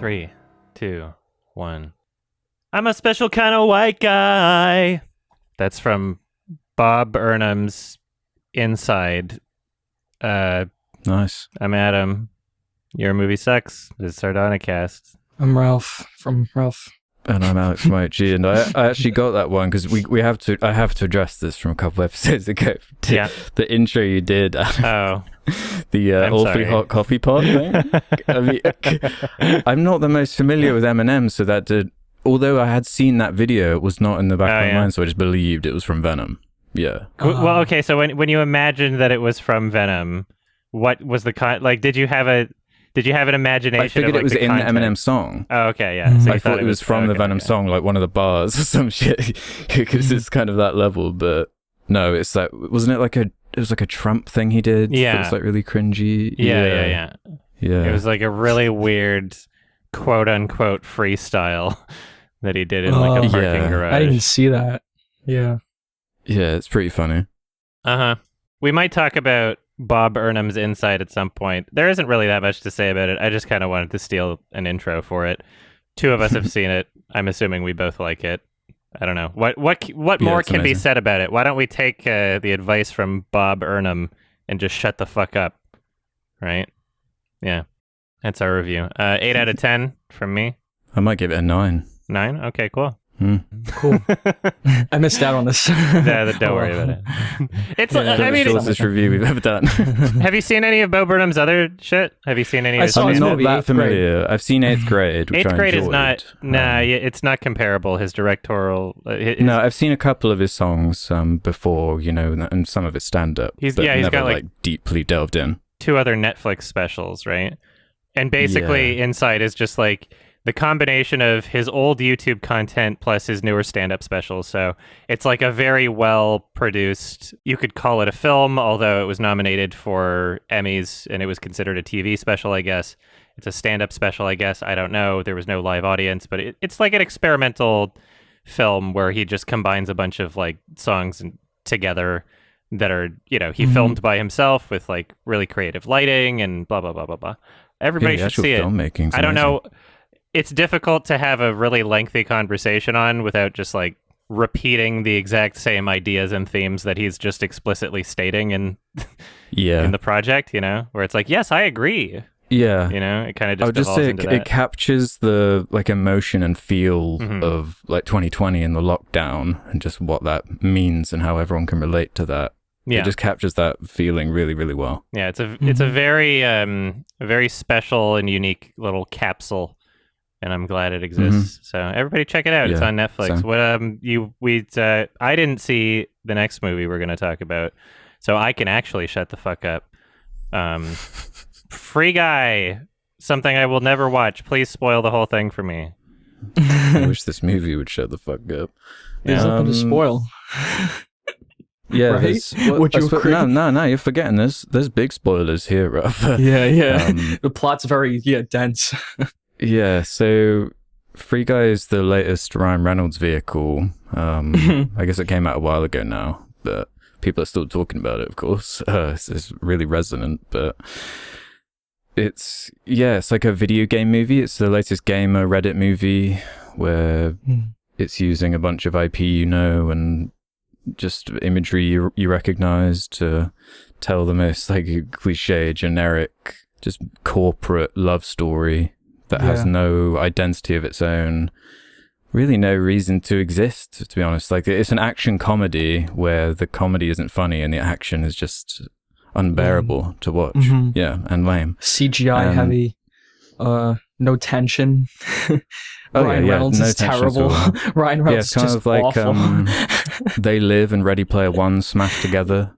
3, 2, 1. I'm a special kind of white guy. That's from Bob Burnham's Inside. Nice. I'm Adam. Your movie sucks. This is Sardonicast. I'm Ralph from Ralph. And I'm Alex from IHG, and I actually got that one because I have to address this from a couple episodes ago. Yeah. The intro you did. Oh. The awfully hot coffee pot thing. I mean, I'm not the most familiar with Eminem, so that did. Although I had seen that video, it was not in the back of my mind, so I just believed it was from Venom. Yeah. Well, okay. So when you imagined that it was from Venom, what was the Did you have an imagination? I figured of, it was the in the content? Eminem song. Oh, okay, yeah. So I thought it was from the Venom song, like one of the bars or some shit, because it's kind of that level. But no, it's that. Wasn't it like it was like a Trump thing he did? Yeah. It was like really cringy. Yeah. It was like a really weird, quote unquote, freestyle that he did in like a parking garage. I didn't see that. Yeah. Yeah, it's pretty funny. We might talk about Bob Burnham's Inside at some point. There isn't really that much to say about it. I just kind of wanted to steal an intro for it. Two of us have seen it. I'm assuming we both like it. I don't know. What more can be said about it? Why don't we take the advice from Bob Burnham and just shut the fuck up? Right? Yeah. That's our review. 8 out of 10 from me. I might give it a 9. 9? Okay, cool. Cool. I missed out on this. Yeah, don't worry about it. It's the shortest review we've ever done. Have you seen any of Bo Burnham's other shit? Have you seen any of his his not movie, that familiar. grade. I've seen 8th grade, which 8th grade I is enjoyed. not it's not comparable. His directorial No, I've seen a couple of his songs before, and some of it stand up. He's never, got like deeply delved in. 2 other Netflix specials, right? And basically Inside is just like the combination of his old YouTube content plus his newer stand-up specials. So it's like a very well-produced, you could call it a film, although it was nominated for Emmys and it was considered a TV special, I guess. It's a stand-up special, I guess. I don't know. There was no live audience, but it's like an experimental film where he just combines a bunch of like songs together that are, he filmed by himself with like really creative lighting and blah, blah, blah, blah, blah. Everybody should see it. I don't know. It's difficult to have a really lengthy conversation on without just like repeating the exact same ideas and themes that he's just explicitly stating in the project, where it's like, yes, I agree. Yeah. It kind of just I would just say it captures the like emotion and feel of like 2020 and the lockdown and just what that means and how everyone can relate to that. Yeah. It just captures that feeling really, really well. Yeah, it's a very special and unique little capsule. And I'm glad it exists. So everybody check it out. It's on Netflix. Same. I didn't see the next movie we're going to talk about, so I can actually shut the fuck up. Free Guy, something I will never watch. Please spoil the whole thing for me. I wish this movie would shut the fuck up. There's nothing to spoil. Yeah, right? Would you agree? No, you're forgetting there's big spoilers here, Ruff. Yeah. The plot's very dense. Yeah, so Free Guy is the latest Ryan Reynolds vehicle. I guess it came out a while ago now, but people are still talking about it, of course. It's really resonant, but it's like a video game movie. It's the latest gamer Reddit movie where it's using a bunch of IP and just imagery you recognize to tell the most like cliche, generic, just corporate love story that has no identity of its own, really no reason to exist, to be honest. Like, it's an action comedy where the comedy isn't funny and the action is just unbearable to watch. Yeah, and lame. CGI heavy, no tension. Ryan Reynolds is terrible. Ryan Reynolds is just awful. It's kind of like They Live and Ready Player One smashed together.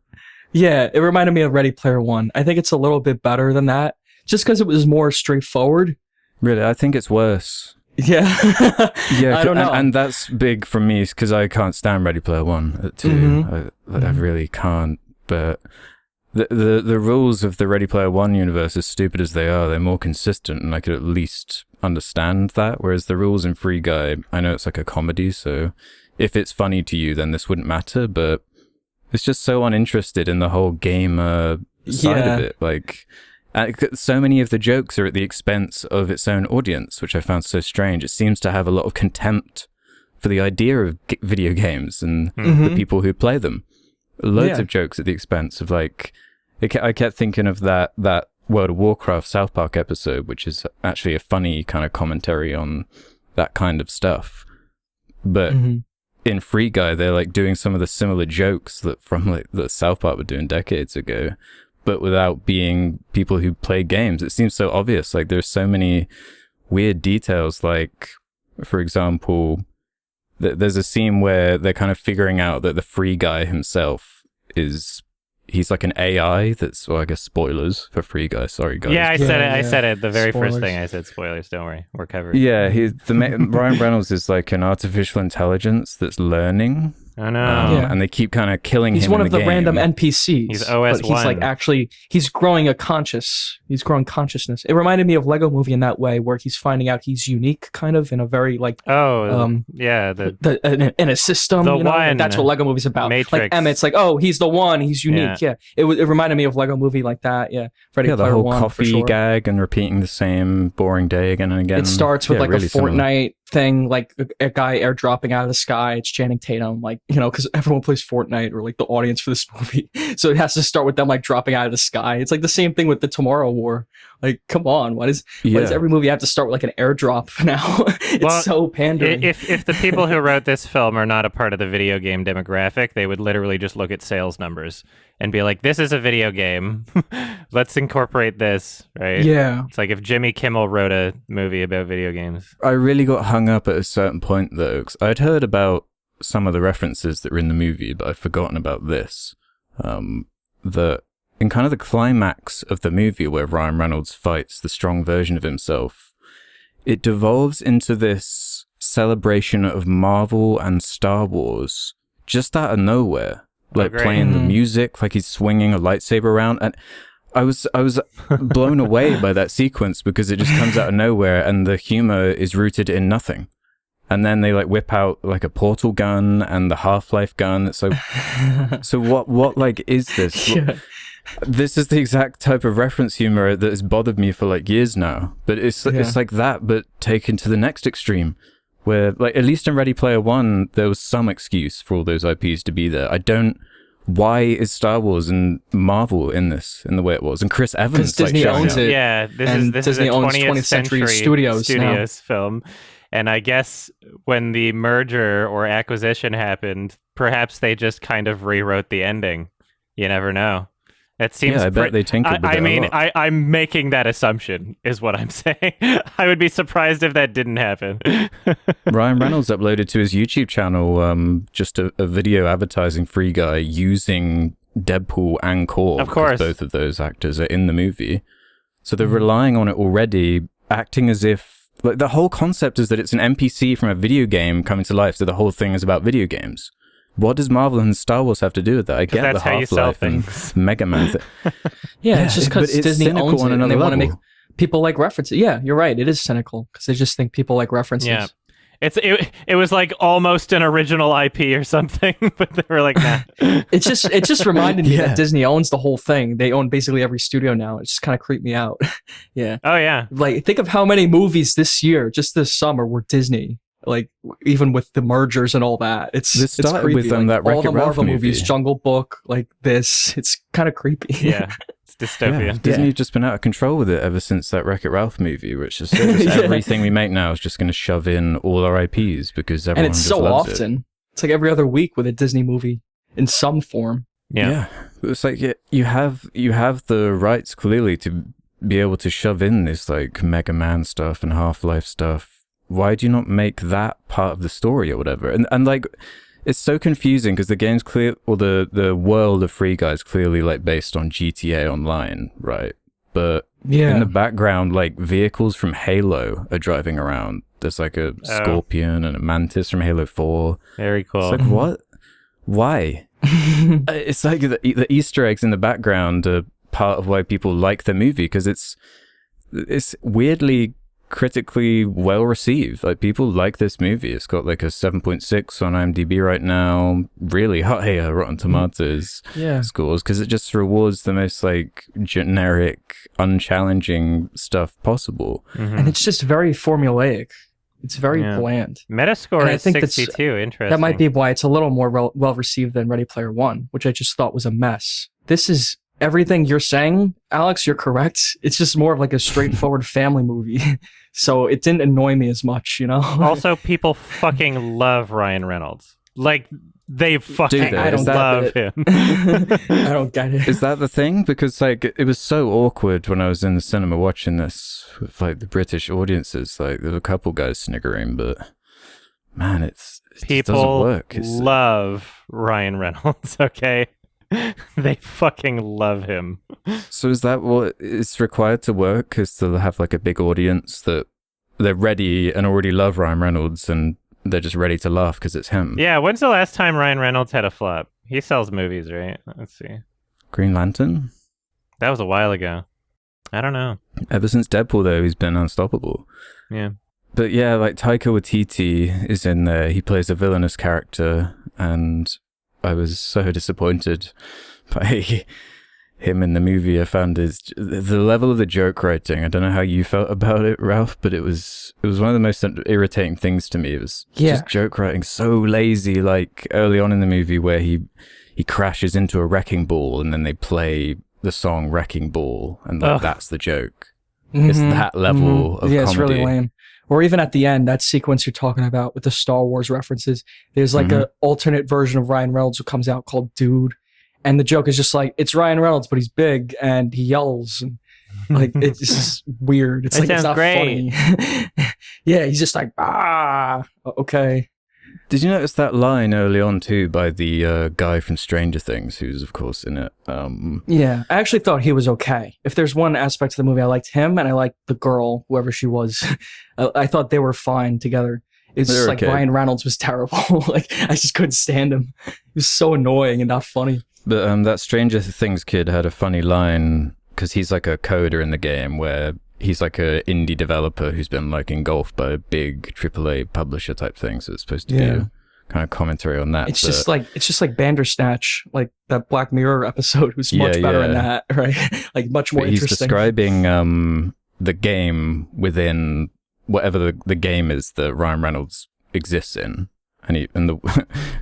Yeah, it reminded me of Ready Player One. I think it's a little bit better than that, just because it was more straightforward. Really, I think it's worse. Yeah. I don't know. And that's big for me because I can't stand Ready Player One too. I really can't. But the rules of the Ready Player One universe, as stupid as they are, they're more consistent, and I could at least understand that. Whereas the rules in Free Guy, I know it's like a comedy, so if it's funny to you, then this wouldn't matter. But it's just so uninterested in the whole gamer side of it. Like, So many of the jokes are at the expense of its own audience, which I found so strange. It seems to have a lot of contempt for the idea of video games and the people who play them. Loads of jokes at the expense of like, I kept thinking of that World of Warcraft South Park episode, which is actually a funny kind of commentary on that kind of stuff. But in Free Guy, they're like doing some of the similar jokes that South Park were doing decades ago, but without being people who play games. It seems so obvious. Like there's so many weird details. Like, for example, there's a scene where they're kind of figuring out that the Free Guy himself he's like an AI that's, well, I guess spoilers for Free Guy. Sorry, guys. Yeah, I said it. The very first thing I said, spoilers. Don't worry. We're covered. Yeah, Ryan Reynolds is like an artificial intelligence that's learning. Oh, no. And they keep kind of killing him. He's one in of the game. random NPCs. He's OS1. But he's like actually, he's growing he's growing consciousness. It reminded me of Lego Movie in that way, where he's finding out he's unique, kind of in a very like, in a system. The you know? one. Like, that's what Lego Movie's about. Matrix. Like Emmett's like, oh, he's the one. He's unique. Yeah. It reminded me of Lego Movie like that. Yeah. Ready the whole coffee gag and repeating the same boring day again and again. It starts with like really a Fortnite thing, like a guy airdropping out of the sky. It's Channing Tatum, like, you know, because everyone plays Fortnite, or like the audience for this movie. So it has to start with them like dropping out of the sky. It's like the same thing with the Tomorrow War. Like, come on, why does every movie have to start with like an airdrop now? It's so pandering. If the people who wrote this film are not a part of the video game demographic, they would literally just look at sales numbers and be like, this is a video game. Let's incorporate this, right? Yeah. It's like if Jimmy Kimmel wrote a movie about video games. I really got hung up at a certain point, though, because I'd heard about some of the references that were in the movie, but I'd forgotten about this. That in kind of the climax of the movie where Ryan Reynolds fights the strong version of himself, it devolves into this celebration of Marvel and Star Wars just out of nowhere. Like playing the music, like he's swinging a lightsaber around, and I was blown away by that sequence because it just comes out of nowhere, and the humor is rooted in nothing. And then they like whip out like a portal gun and the Half-Life gun. So what like is this? Yeah. This is the exact type of reference humor that has bothered me for like years now. But it's like that, but taken to the next extreme. Where, like, at least in Ready Player One, there was some excuse for all those IPs to be there. Why is Star Wars and Marvel in this, in the way it was? And Chris Evans, because Disney owns it. Yeah, this is Disney a owns 20th century studios film. And I guess when the merger or acquisition happened, perhaps they just kind of rewrote the ending. You never know. It seems. Yeah, I bet they tinkered with it a lot. I'm making that assumption, is what I'm saying. I would be surprised if that didn't happen. Ryan Reynolds uploaded to his YouTube channel just a video advertising Free Guy using Deadpool and Korg. Of course. Both of those actors are in the movie. So they're relying on it already, acting as if... Like, the whole concept is that it's an NPC from a video game coming to life, so the whole thing is about video games. What does Marvel and Star Wars have to do with that? I get the Half-Life and Mega Man thing. Yeah, it's just because Disney owns it and they want to make people like references. Yeah, you're right. It is cynical because they just think people like references. Yeah. It was like almost an original IP or something, but they were like, nah. It just reminded me that Disney owns the whole thing. They own basically every studio now. It just kind of creeped me out. Yeah. Oh, yeah. Like, think of how many movies this year, just this summer, were Disney. Like, even with the mergers and all that. It's creepy. With them, like, that all the Marvel movie. movies, Jungle Book, like this. It's kind of creepy. Yeah. It's dystopia. Yeah, Disney's just been out of control with it ever since that Wreck-It Ralph movie, which is everything we make now is just going to shove in all our IPs because everyone and it's just so loves often. It. It's like every other week with a Disney movie in some form. Yeah. It's like you have the rights clearly to be able to shove in this like Mega Man stuff and Half-Life stuff. Why do you not make that part of the story or whatever? And like, it's so confusing because the game's clear, or the world of Free Guy is clearly like based on GTA Online, right? But in the background, like vehicles from Halo are driving around. There's like a Scorpion and a Mantis from Halo 4. Very cool. It's like, what? Why? It's like the Easter eggs in the background are part of why people like the movie because it's weirdly critically well received. Like, people like this movie. It's got like a 7.6 on IMDb right now, really high Rotten Tomatoes scores, because it just rewards the most like generic, unchallenging stuff possible. And it's just very formulaic. It's very bland. Metascore is 62. Interesting. That might be why it's a little more well received than Ready Player One, which I just thought was a mess. This is everything you're saying, Alex. You're correct. It's just more of like a straightforward family movie. So it didn't annoy me as much, you know? Also, people fucking love Ryan Reynolds. Like, they fucking love him. I don't get it. Is that the thing? Because like it was so awkward when I was in the cinema watching this with like the British audiences. Like, there were a couple guys sniggering, but man, it people doesn't work. Love Ryan Reynolds. Okay, they fucking love him. So is that what is required to work? Is to have like a big audience that they're ready and already love Ryan Reynolds and they're just ready to laugh because it's him? Yeah, when's the last time Ryan Reynolds had a flop? He sells movies, right? Let's see. Green Lantern? That was a while ago. I don't know. Ever since Deadpool, though, he's been unstoppable. Yeah. But yeah, like Taika Waititi is in there. He plays a villainous character, and I was so disappointed by him in the movie. I found the level of the joke writing. I don't know how you felt about it, Ralph, but it was one of the most irritating things to me. It was just joke writing so lazy. Like early on in the movie, where he crashes into a wrecking ball, and then they play the song "Wrecking Ball," and like that's the joke. It's that level of comedy. It's really lame. Or even at the end, that sequence you're talking about with the Star Wars references, there's like an alternate version of Ryan Reynolds who comes out called Dude. And the joke is just like, it's Ryan Reynolds, but he's big and he yells. And like, it's just weird. It's like, it's not funny. Yeah, he's just like, okay. Did you notice that line early on too by the guy from Stranger Things, who's of course in it? Yeah, I actually thought he was okay. If there's one aspect of the movie, I liked him and I liked the girl, whoever she was. I thought they were fine together. It's just like Ryan Reynolds was terrible. Like, I just couldn't stand him. He was so annoying and not funny. But that Stranger Things kid had a funny line, because he's like a coder in the game, where he's like a indie developer who's been like engulfed by a big AAA publisher type thing. So it's supposed to be a kind of commentary on that. It's just like Bandersnatch, like that Black Mirror episode, who's much better in that, right? Like much more interesting. He's describing the game within whatever the game is that Ryan Reynolds exists in. And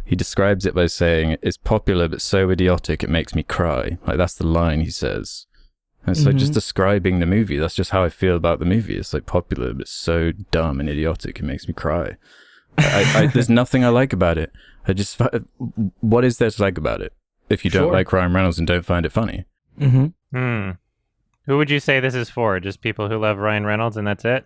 he describes it by saying, "It's popular but so idiotic it makes me cry." Like, that's the line he says. And it's like just describing the movie. That's just how I feel about the movie. It's like popular but so dumb and idiotic it makes me cry. There's nothing I like about it. What is there to like about it if you don't like Ryan Reynolds and don't find it funny? Who would you say this is for? Just people who love Ryan Reynolds and that's it?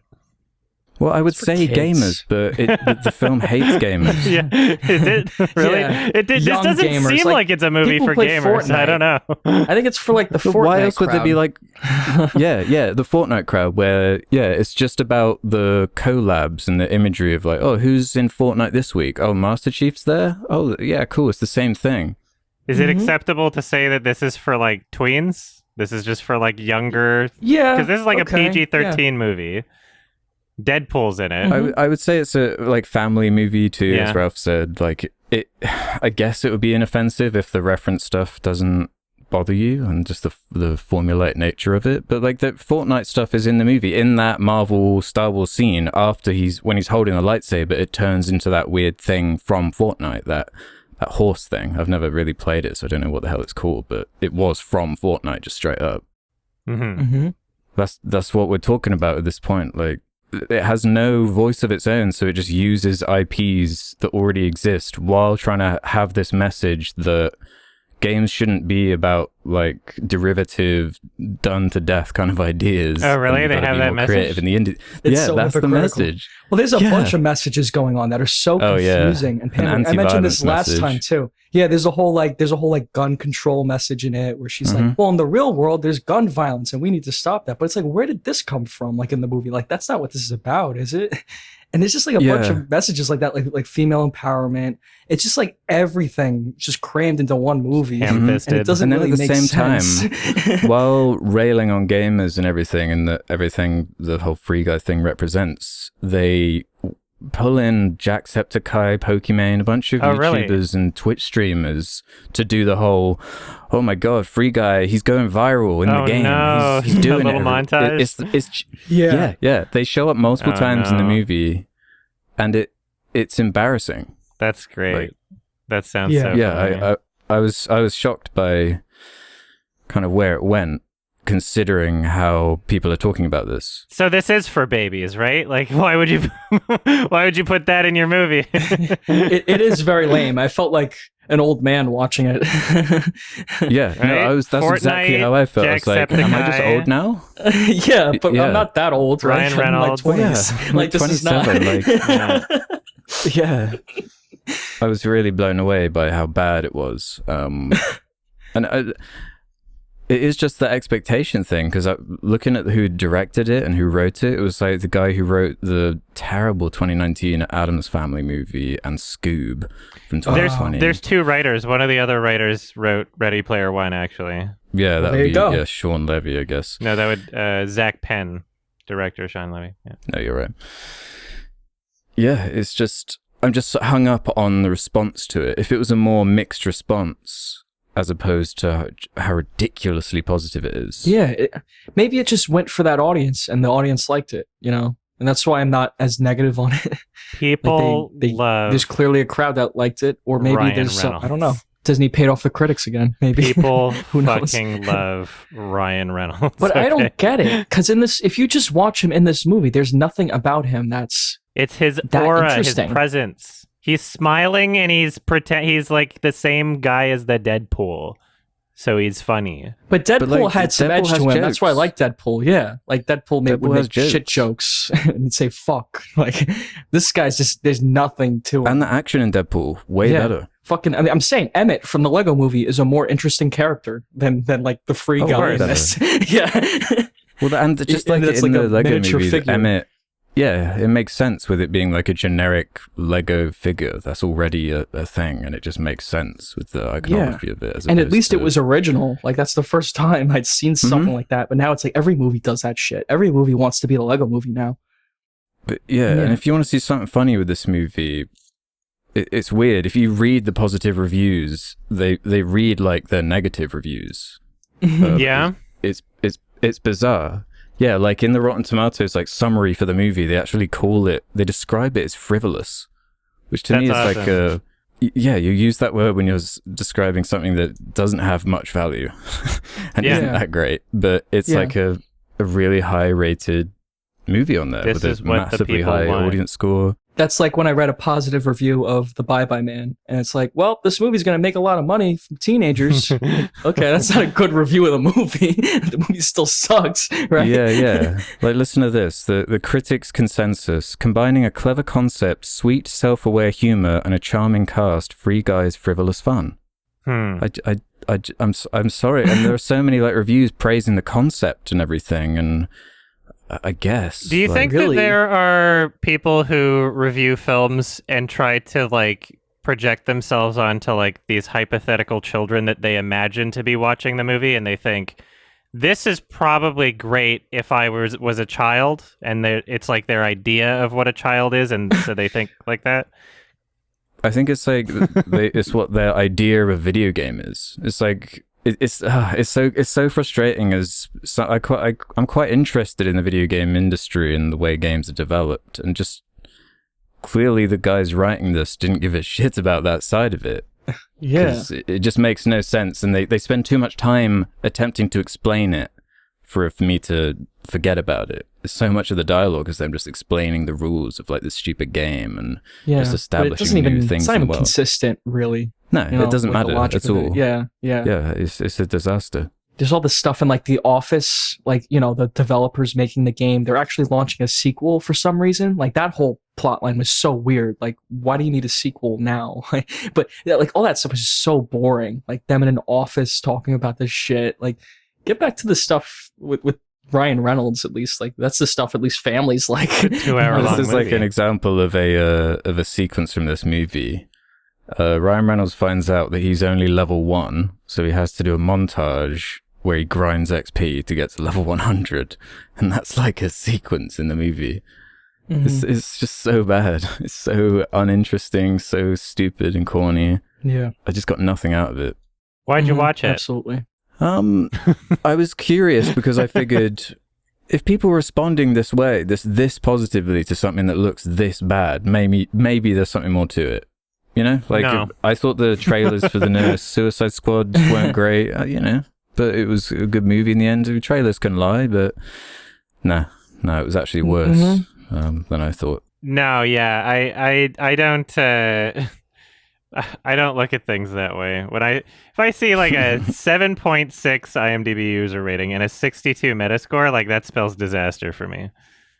Well, I would say gamers, but the film hates gamers. Yeah, is it really? Yeah. This doesn't seem like it's a movie for gamers. Fortnite. I don't know. I think it's for like the Fortnite crowd. Why else would there be like, the Fortnite crowd where, it's just about the collabs and the imagery of like, oh, who's in Fortnite this week? Oh, Master Chief's there? Oh, yeah, cool. It's the same thing. Is it acceptable to say that this is for like tweens? This is just for like younger? Yeah. Because this is like a PG-13 movie. Deadpool's in it. I would say it's a like family movie too, as Ralph said. Like I guess it would be inoffensive if the reference stuff doesn't bother you and just the formulaic nature of it. But like the Fortnite stuff is in the movie, in that Marvel Star Wars scene after when he's holding the lightsaber, it turns into that weird thing from Fortnite, that horse thing. I've never really played it, so I don't know what the hell it's called, but it was from Fortnite, just straight up. That's what we're talking about at this point. Like, it has no voice of its own, so it just uses IPs that already exist while trying to have this message that games shouldn't be about like derivative, done to death kind of ideas. Oh, really? They have that message? In the It's so that's the message. Well, there's a bunch of messages going on that are so confusing and pandering. I mentioned this last time too. Yeah, there's a whole gun control message in it where she's like, well, in the real world, there's gun violence and we need to stop that. But it's like, where did this come from? Like in the movie, like that's not what this is about, is it? And there's just like a bunch of messages like that, like female empowerment. It's just like everything just crammed into one movie. And it doesn't really make same time, while railing on gamers and everything, and the whole Free Guy thing represents, they pull in Jacksepticeye, Pokimane, a bunch of YouTubers and Twitch streamers to do the whole, oh my god, Free Guy, he's going viral in the game. No. He's doing a little montage. Yeah. They show up multiple times in the movie, and it's embarrassing. That's great. That sounds so funny. I was shocked by kind of where it went, considering how people are talking about this. So this is for babies, right? Like, why would you put that in your movie? it is very lame. I felt like an old man watching it. Right? That's Fortnite, exactly how I felt. I was like, am I just old now? Yeah, but I'm not that old, right? Ryan Reynolds. I'm like 20s. Like, this is not... Yeah. I was really blown away by how bad it was. It is just the expectation thing, because looking at who directed it and who wrote it, it was like the guy who wrote the terrible 2019 Addams Family movie and Scoob from 2020. There's two writers. One of the other writers wrote Ready Player One, actually. Yeah, that would be Sean Levy, I guess. No, that would Zach Penn, director Sean Levy. Yeah. No, you're right. Yeah, it's just, I'm just hung up on the response to it. If it was a more mixed response, as opposed to how ridiculously positive it is. Yeah, maybe it just went for that audience, and the audience liked it, and that's why I'm not as negative on it. People love. There's clearly a crowd that liked it, or maybe Ryan there's Reynolds. I don't know. Disney paid off the critics again. Maybe people who knows? Fucking love Ryan Reynolds. But I don't get it, because if you just watch him in this movie, there's nothing about him it's his aura, his presence. He's smiling and he's like the same guy as the Deadpool. So he's funny. But Deadpool had some edge to him. Jokes. That's why I like Deadpool. Yeah. Like Deadpool would make shit jokes and say fuck. Like this guy's just, there's nothing to him. And the action in Deadpool, way better. I'm saying Emmett from the Lego movie is a more interesting character than like the Free Guy in this. Yeah. Well, and just like in the Lego movie, Emmett, yeah, it makes sense with it being like a generic Lego figure. That's already a thing, and it just makes sense with the iconography of it. And at least it was original. Like, that's the first time I'd seen something like that. But now it's like every movie does that shit. Every movie wants to be a Lego movie now. But yeah, and if you want to see something funny with this movie, it's weird. If you read the positive reviews, they read like their negative reviews. Yeah. It's bizarre. Yeah, like in the Rotten Tomatoes summary for the movie, they actually they describe it as frivolous, which to me is awesome. You use that word when you're describing something that doesn't have much value and isn't that great, but it's like a really high rated movie on there with a massively high audience score. That's like when I read a positive review of The Bye Bye Man, and it's like, well, this movie's going to make a lot of money from teenagers. Okay, that's not a good review of the movie. The movie still sucks, right? Yeah. Like, listen to this. The critics' consensus, combining a clever concept, sweet, self-aware humor, and a charming cast, Free Guy's frivolous fun. I'm sorry, and there are so many reviews praising the concept and everything, and I guess. Do you think that there are people who review films and try to project themselves onto these hypothetical children that they imagine to be watching the movie, and they think this is probably great if I was a child, and it's like their idea of what a child is, and so they think like that? I think it's it's what their idea of a video game is. It's like it's so frustrating. I'm quite interested in the video game industry and the way games are developed, and just clearly the guys writing this didn't give a shit about that side of it. Yeah, it just makes no sense, and they spend too much time attempting to explain it for me to forget about it. So much of the dialogue is them just explaining the rules of this stupid game and just establishing new things. It's not even consistent, really. No, it doesn't matter at all. Yeah. It's a disaster. There's all this stuff in The Office, the developers making the game. They're actually launching a sequel for some reason. That whole plot line was so weird. Why do you need a sequel now? But all that stuff was just so boring. Them in an office talking about this shit. Get back to the stuff with Ryan Reynolds, at least. That's the stuff at least families like. 2 hour long This is movie. An example of a sequence from this movie. Ryan Reynolds finds out that he's only level 1, so he has to do a montage where he grinds XP to get to level 100, and that's like a sequence in the movie. It's just so bad. It's so uninteresting, so stupid and corny. Yeah. I just got nothing out of it. Why'd you watch it? Absolutely. I was curious because I figured if people are responding this way, this positively to something that looks this bad, maybe there's something more to it. You know? Like, No. I thought the trailers for the newest Suicide Squad weren't great, you know? But it was a good movie in the end. The trailers can lie, but no, it was actually worse than I thought. No, yeah, I don't I don't look at things that way. If I see like a 7.6 IMDb user rating and a 62 Metascore, like that spells disaster for me.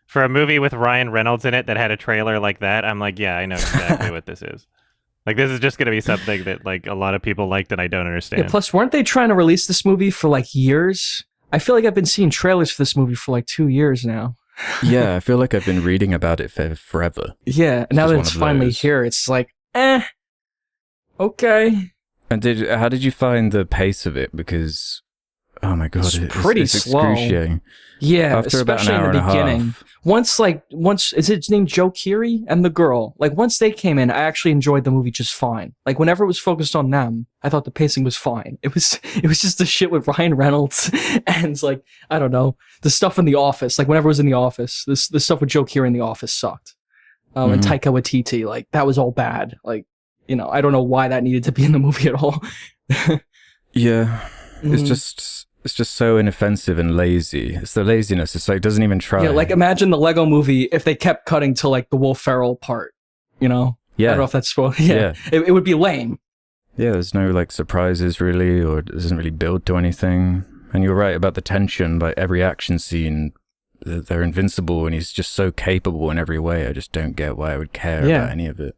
For a movie with Ryan Reynolds in it that had a trailer like that, I'm like, yeah, I know exactly what this is. Like, this is just going to be something that, like, a lot of people liked and I don't understand. Yeah, plus, weren't they trying to release this movie for, like, years? I feel like I've been seeing trailers for this movie for, like, 2 years now. Yeah, I feel like I've been reading about it for forever. Yeah, now that it's finally here, it's like, okay. And how did you find the pace of it? Because, oh my god, it's pretty slow. Excruciating. Yeah, after about an especially hour in the and a beginning. half. Once is his name Joe Keery and the girl? Like, once they came in, I actually enjoyed the movie just fine. Like, whenever it was focused on them, I thought the pacing was fine. It was just the shit with Ryan Reynolds and, like, I don't know, the stuff in The Office. Like, whenever it was in The Office, the stuff with Joe Keery in The Office sucked. And Taika Waititi, like, that was all bad. Like, you know, I don't know why that needed to be in the movie at all. Yeah, it's just so inoffensive and lazy. It's the laziness. It's like, it doesn't even try. Yeah, like, imagine the Lego movie if they kept cutting to, like, the Will Ferrell part, you know? Yeah. I don't know if that's spoiled. Yeah. It would be lame. Yeah, there's no, like, surprises, really, or it doesn't really build to anything. And you're right about the tension. Like, every action scene, they're invincible, and he's just so capable in every way. I just don't get why I would care about any of it.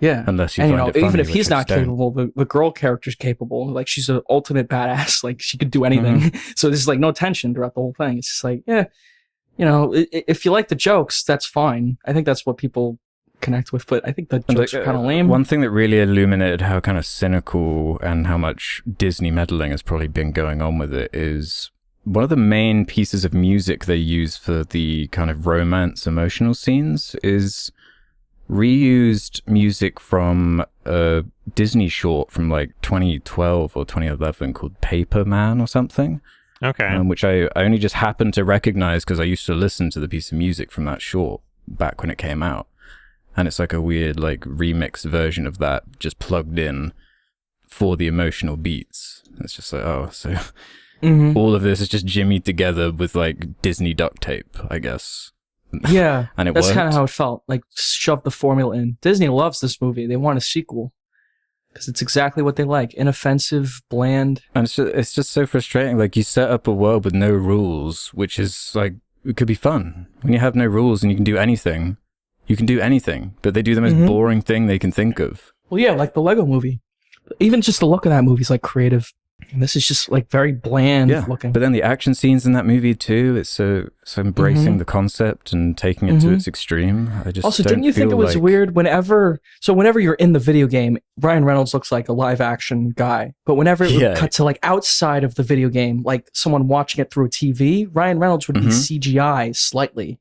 Yeah. Unless you and, find it funny, even if he's not don't. capable, the girl character's capable. Like, she's an ultimate badass. Like, she could do anything. So there's, like, no tension throughout the whole thing. It's just like, yeah, you know, if you like the jokes, that's fine. I think that's what people connect with, but I think the jokes are kind of lame. One thing that really illuminated how kind of cynical and how much Disney meddling has probably been going on with it is one of the main pieces of music they use for the kind of romance emotional scenes is reused music from a Disney short from like 2012 or 2011 called Paper Man or something. Okay. Which I only just happened to recognize because I used to listen to the piece of music from that short back when it came out. And it's like a weird like remix version of that just plugged in for the emotional beats. It's just like, oh, so all of this is just jimmied together with like Disney duct tape, I guess. Yeah, and that's kind of how it felt. Like, shove the formula in. Disney loves this movie. They want a sequel because it's exactly what they like: inoffensive, bland. And it's just so frustrating. Like, you set up a world with no rules, which is like, it could be fun when you have no rules and you can do anything. You can do anything, but they do the most boring thing they can think of. Well, yeah, like the Lego movie. Even just the look of that movie is like creative. And this is just like very bland looking. But then the action scenes in that movie too, it's so embracing the concept and taking it to its extreme. I just also, didn't you think it was weird whenever you're in the video game, Ryan Reynolds looks like a live action guy. But whenever it would cut to like outside of the video game, like someone watching it through a TV, Ryan Reynolds would be CGI slightly.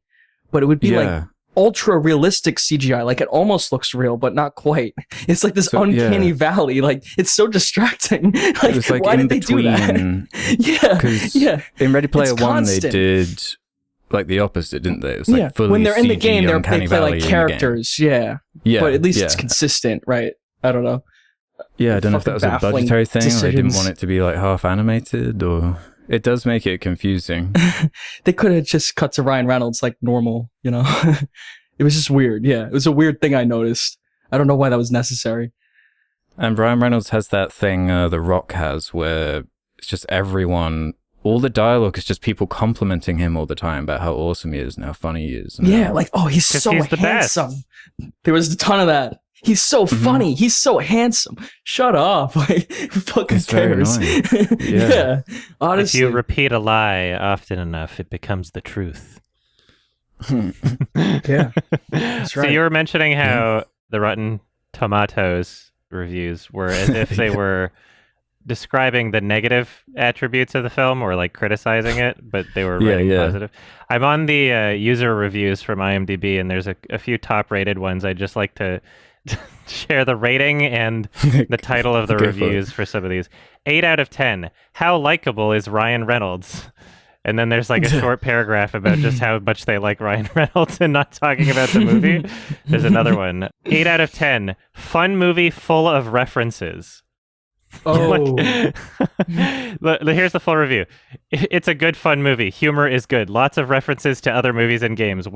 But it would be like ultra realistic CGI, like it almost looks real, but not quite. It's like this uncanny valley. Like, it's so distracting. Like, it was like why in did they do that? Yeah. In Ready Player One, they did like the opposite, didn't they? It was like fully when they're in the CG game, they Uncanny play like Valley characters. Yeah. But at least it's consistent, right? I don't know. Yeah, I don't know if that was a budgetary thing. Or they didn't want it to be like half animated, or it does make it confusing. They could have just cut to Ryan Reynolds like normal, you know? It was just weird. Yeah, it was a weird thing I noticed. I don't know why that was necessary. And Ryan Reynolds has that thing The Rock has, where it's just everyone, all the dialogue is just people complimenting him all the time about how awesome he is and how funny he is. Yeah, like, oh, he's so handsome. There was a ton of that. He's so funny. He's so handsome. Shut up. Like, who fucking cares? Yeah. Honestly. If you repeat a lie often enough, it becomes the truth. Yeah. That's right. So you were mentioning how the Rotten Tomatoes reviews were as if they were describing the negative attributes of the film or like criticizing it, but they were writing positive. I'm on the user reviews from IMDb, and there's a few top-rated ones. I just like to share the rating and the title of the reviews for some of these. 8 out of 10. How likable is Ryan Reynolds? And then there's like a short paragraph about just how much they like Ryan Reynolds and not talking about the movie. There's another one. 8 out of 10. Fun movie full of references. Oh. Here's the full review. It's a good, fun movie. Humor is good. Lots of references to other movies and games.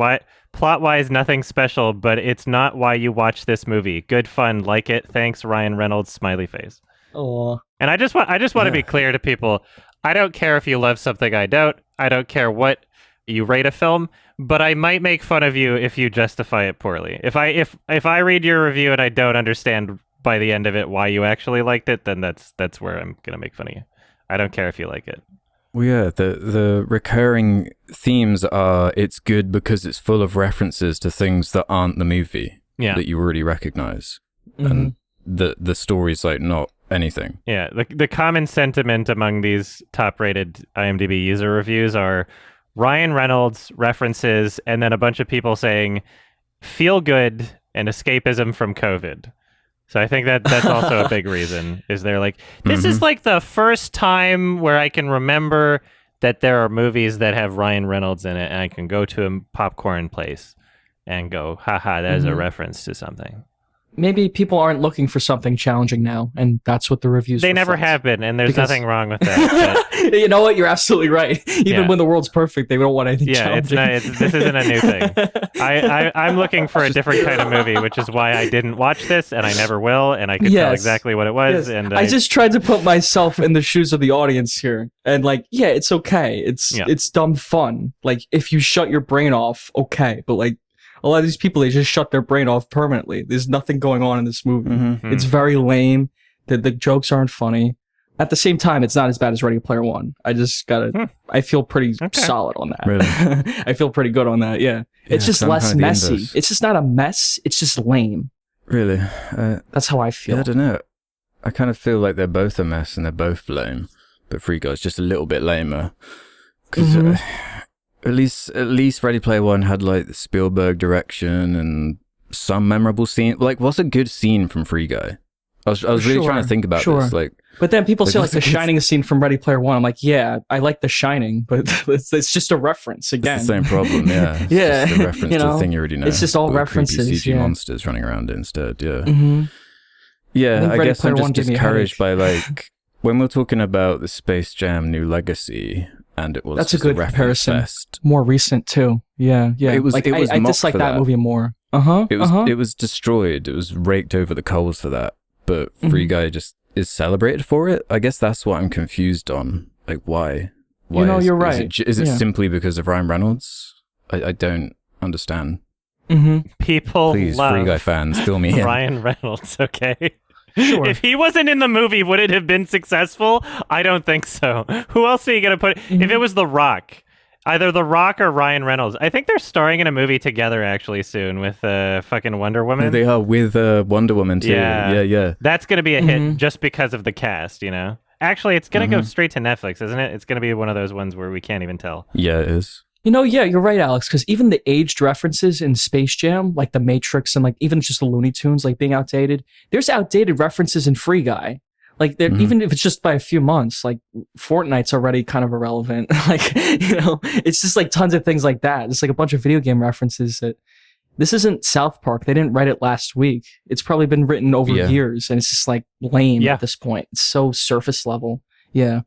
Plot-wise, nothing special, but it's not why you watch this movie. Good fun. Like it. Thanks, Ryan Reynolds. Smiley face. Oh. And I just want to be clear to people. I don't care if you love something I don't. I don't care what you rate a film, but I might make fun of you if you justify it poorly. If I read your review and I don't understand by the end of it why you actually liked it, then that's where I'm gonna make fun of you. I don't care if you like it. Well, yeah, the recurring themes are it's good because it's full of references to things that aren't the movie that you already recognize, and the story's like not anything. Yeah, the common sentiment among these top-rated IMDb user reviews are Ryan Reynolds references, and then a bunch of people saying feel good and escapism from COVID. So I think that's also a big reason. Is they're like, this is like the first time where I can remember that there are movies that have Ryan Reynolds in it, and I can go to a popcorn place and go, haha, that is a reference to something. Maybe people aren't looking for something challenging now, and that's what the reviews They never have been, and there's nothing wrong with that. But... You know what? You're absolutely right. Even when the world's perfect, they don't want anything challenging. This isn't a new thing. I'm looking for a different kind of movie, which is why I didn't watch this, and I never will, and I could tell exactly what it was. Yes. And I just tried to put myself in the shoes of the audience here, and like, yeah, it's okay. It's dumb fun. Like, if you shut your brain off, okay, but like, a lot of these people, they just shut their brain off permanently. There's nothing going on in this movie. It's very lame. The jokes aren't funny. At the same time, it's not as bad as Ready Player One. I just gotta... I feel pretty solid on that. Really? I feel pretty good on that, yeah. It's just less messy. It's just not a mess. It's just lame. Really? That's how I feel. Yeah, I don't know. I kind of feel like they're both a mess and they're both lame. But Free Guy's just a little bit lamer. Because... At least Ready Player One had like the Spielberg direction and some memorable scene. Like, what's a good scene from Free Guy? I was really trying to think about this. Like, but then people say like the Shining scene from Ready Player One. I'm like, yeah, I like The Shining, but it's just a reference again. It's the same problem, yeah. It's just a reference to the thing you already know. It's just all references. CG monsters running around instead. Yeah. Yeah, I guess I'm just discouraged by like when we're talking about the Space Jam New Legacy. And it was that's a good comparison. Fest. More recent too. Yeah. It was. Like, it was I dislike that movie more. It was destroyed. It was raked over the coals for that. But Free Guy just is celebrated for it. I guess that's what I'm confused on. Like, why? Why you're right. Is it simply because of Ryan Reynolds? I don't understand. People please, love Free Guy fans, fill me in. Ryan Reynolds. Okay. Sure. If he wasn't in the movie, would it have been successful? I don't think so. Who else are you going to put? If it was The Rock, either The Rock or Ryan Reynolds. I think they're starring in a movie together actually soon with fucking Wonder Woman. They are with Wonder Woman too. Yeah. That's going to be a hit just because of the cast, you know? Actually, it's going to go straight to Netflix, isn't it? It's going to be one of those ones where we can't even tell. Yeah, it is. You know, yeah, you're right, Alex, because even the aged references in Space Jam, like the Matrix and like even just the Looney Tunes, like being outdated, there's outdated references in Free Guy. Like, even if it's just by a few months, like Fortnite's already kind of irrelevant. Like, you know, it's just like tons of things like that. It's like a bunch of video game references that this isn't South Park. They didn't write it last week. It's probably been written over years, and it's just like lame at this point. It's so surface level. Yeah.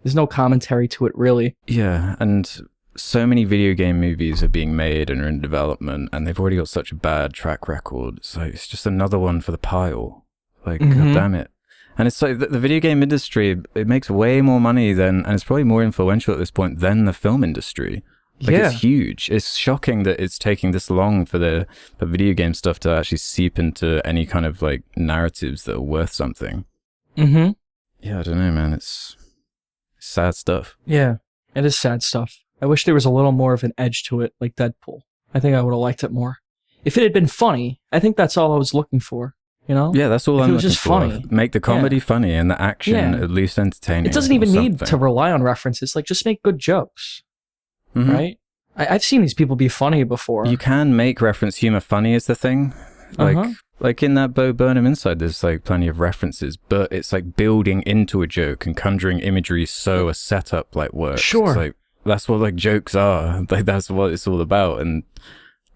There's no commentary to it, really. Yeah, and so many video game movies are being made and are in development, and they've already got such a bad track record. So it's just another one for the pile. Like, God damn it. And it's like the video game industry, it makes way more money and it's probably more influential at this point than the film industry. Like, it's huge. It's shocking that it's taking this long for the video game stuff to actually seep into any kind of like narratives that are worth something. Yeah, I don't know, man. It's sad stuff. Yeah, it is sad stuff. I wish there was a little more of an edge to it, like Deadpool. I think I would have liked it more. If it had been funny, I think that's all I was looking for. Yeah, that's all I'm looking just for. funny. Make the comedy funny and the action at least entertaining. It doesn't even need to rely on references. Like, just make good jokes, right? I've seen these people be funny before. You can make reference humor funny is the thing. Like in that Burnham Inside, there's like plenty of references, but it's like building into a joke and conjuring imagery so a setup like works. Sure. It's like, that's what like jokes are. Like that's what it's all about. And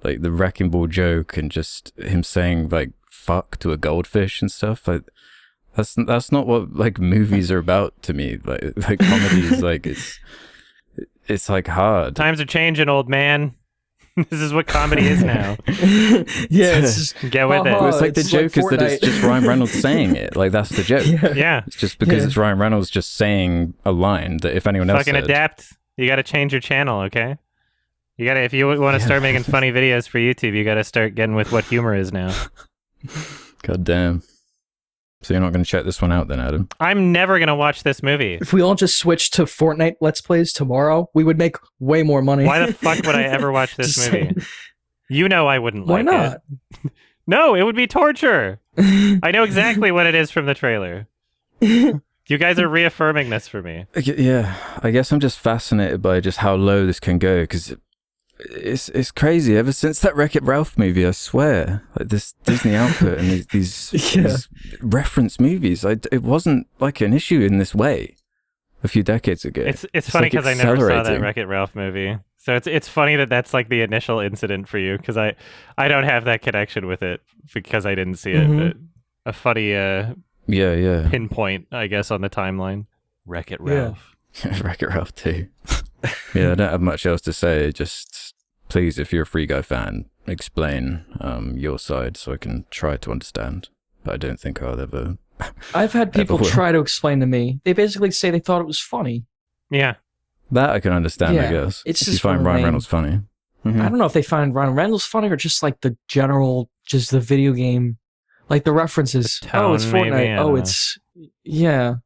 like the wrecking ball joke and just him saying like fuck to a goldfish and stuff, like that's not what like movies are about to me. Like comedy is like it's like hard. Times are changing, old man. This is what comedy is now. It's just, get with it. It's like the joke is that it's just Ryan Reynolds saying it. Like that's the joke. Yeah. It's just because it's Ryan Reynolds just saying a line that if anyone else fucking adapt. You got to change your channel, okay? You got to, if you want to start making funny videos for YouTube, you got to start getting with what humor is now. God damn. So you're not going to check this one out then, Adam? I'm never going to watch this movie. If we all just switched to Fortnite Let's Plays tomorrow, we would make way more money. Why the fuck would I ever watch this movie? You know I wouldn't like it. Why not? No, it would be torture. I know exactly what it is from the trailer. You guys are reaffirming this for me. Yeah, I guess I'm just fascinated by just how low this can go, because it's crazy. Ever since that Wreck-It Ralph movie, I swear, like this Disney output and these reference movies, it wasn't like an issue in this way a few decades ago. It's funny because I never saw that Wreck-It Ralph movie, so it's funny that's like the initial incident for you, because I don't have that connection with it because I didn't see it. But a funny pinpoint, I guess, on the timeline. Wreck-It Ralph. Wreck-It Ralph too. Yeah, I don't have much else to say. Just please, if you're a Free Guy fan, explain your side so I can try to understand. But I don't think I'll ever. I've had people try to explain to me. They basically say they thought it was funny. Yeah, that I can understand. I guess it's if just you find Ryan Reynolds funny. I don't know if they find Ryan Reynolds funny or just like the general, just the video game, like the references. Tone, it's Fortnite. maybe, It's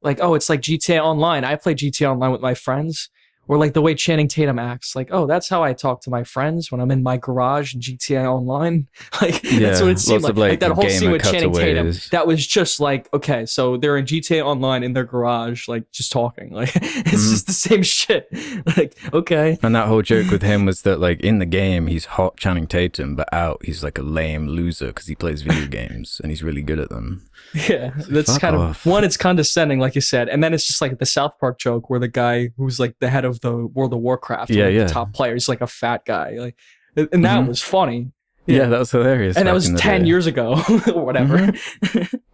like it's like GTA Online. I play GTA Online with my friends. Or like the way Channing Tatum acts, like, oh, that's how I talk to my friends when I'm in my garage in GTA Online. Like, that's what it seemed like. Like that whole scene with Channing Tatum, that was just like, okay, so they're in GTA Online in their garage, like just talking. Like, it's just the same shit. Like, okay. And that whole joke with him was that, like, in the game, he's hot Channing Tatum, but out, he's like a lame loser because he plays video games and he's really good at them. Yeah, that's kind of one. It's condescending, like you said, and then it's just like the South Park joke where the guy who's like the head of the World of Warcraft, the top player, is like a fat guy, like, and that was funny. Yeah, that was hilarious. And that was 10 years ago, or whatever.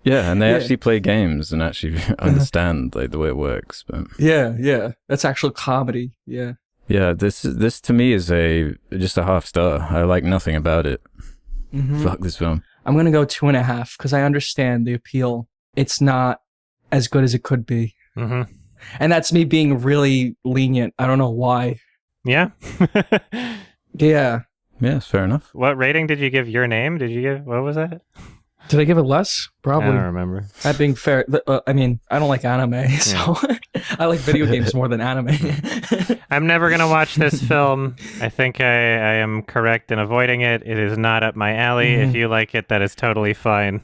Yeah, and they actually play games and actually understand like the way it works. But yeah, that's actual comedy. Yeah, this to me is just a half star. I like nothing about it. Fuck this film. I'm going to go 2.5 because I understand the appeal. It's not as good as it could be. And that's me being really lenient. I don't know why. Yeah. Yeah. Yeah, fair enough. What rating did you give Your Name? What was that? Did I give it less? Probably. I don't remember. That being fair, I mean, I don't like anime, so I like video games more than anime. I'm never going to watch this film. I think I am correct in avoiding it. It is not up my alley. If you like it, that is totally fine.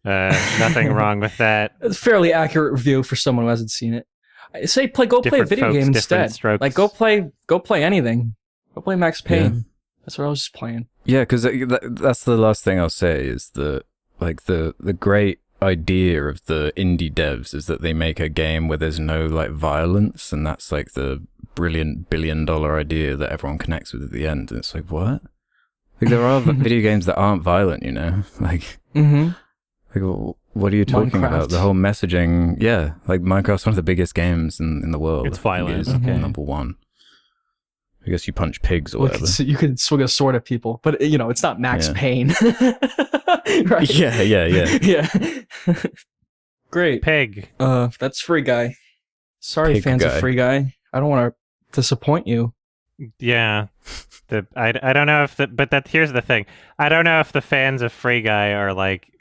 Nothing wrong with that. It's a fairly accurate review for someone who hasn't seen it. I say play a video game instead. Strokes. Like go play anything. Go play Max Payne. Yeah. That's what I was just playing. Yeah, because that's the last thing I'll say is the great idea of the indie devs is that they make a game where there's no like violence, and that's like the brilliant $1 billion idea that everyone connects with at the end. And it's like, what? Like there are video games that aren't violent, you know? Like, like what are you talking about? The whole messaging, yeah. Like Minecraft's one of the biggest games in the world. It's violent. It's number one. I guess you punch pigs or whatever. You could swing a sword at people, but you know it's not Max Payne. Right? Yeah. Great. Pig. That's Free Guy. Sorry, Pig fans guy. of Free Guy. I don't want to disappoint you. Yeah. I don't know if here's the thing. I don't know if the fans of Free Guy are like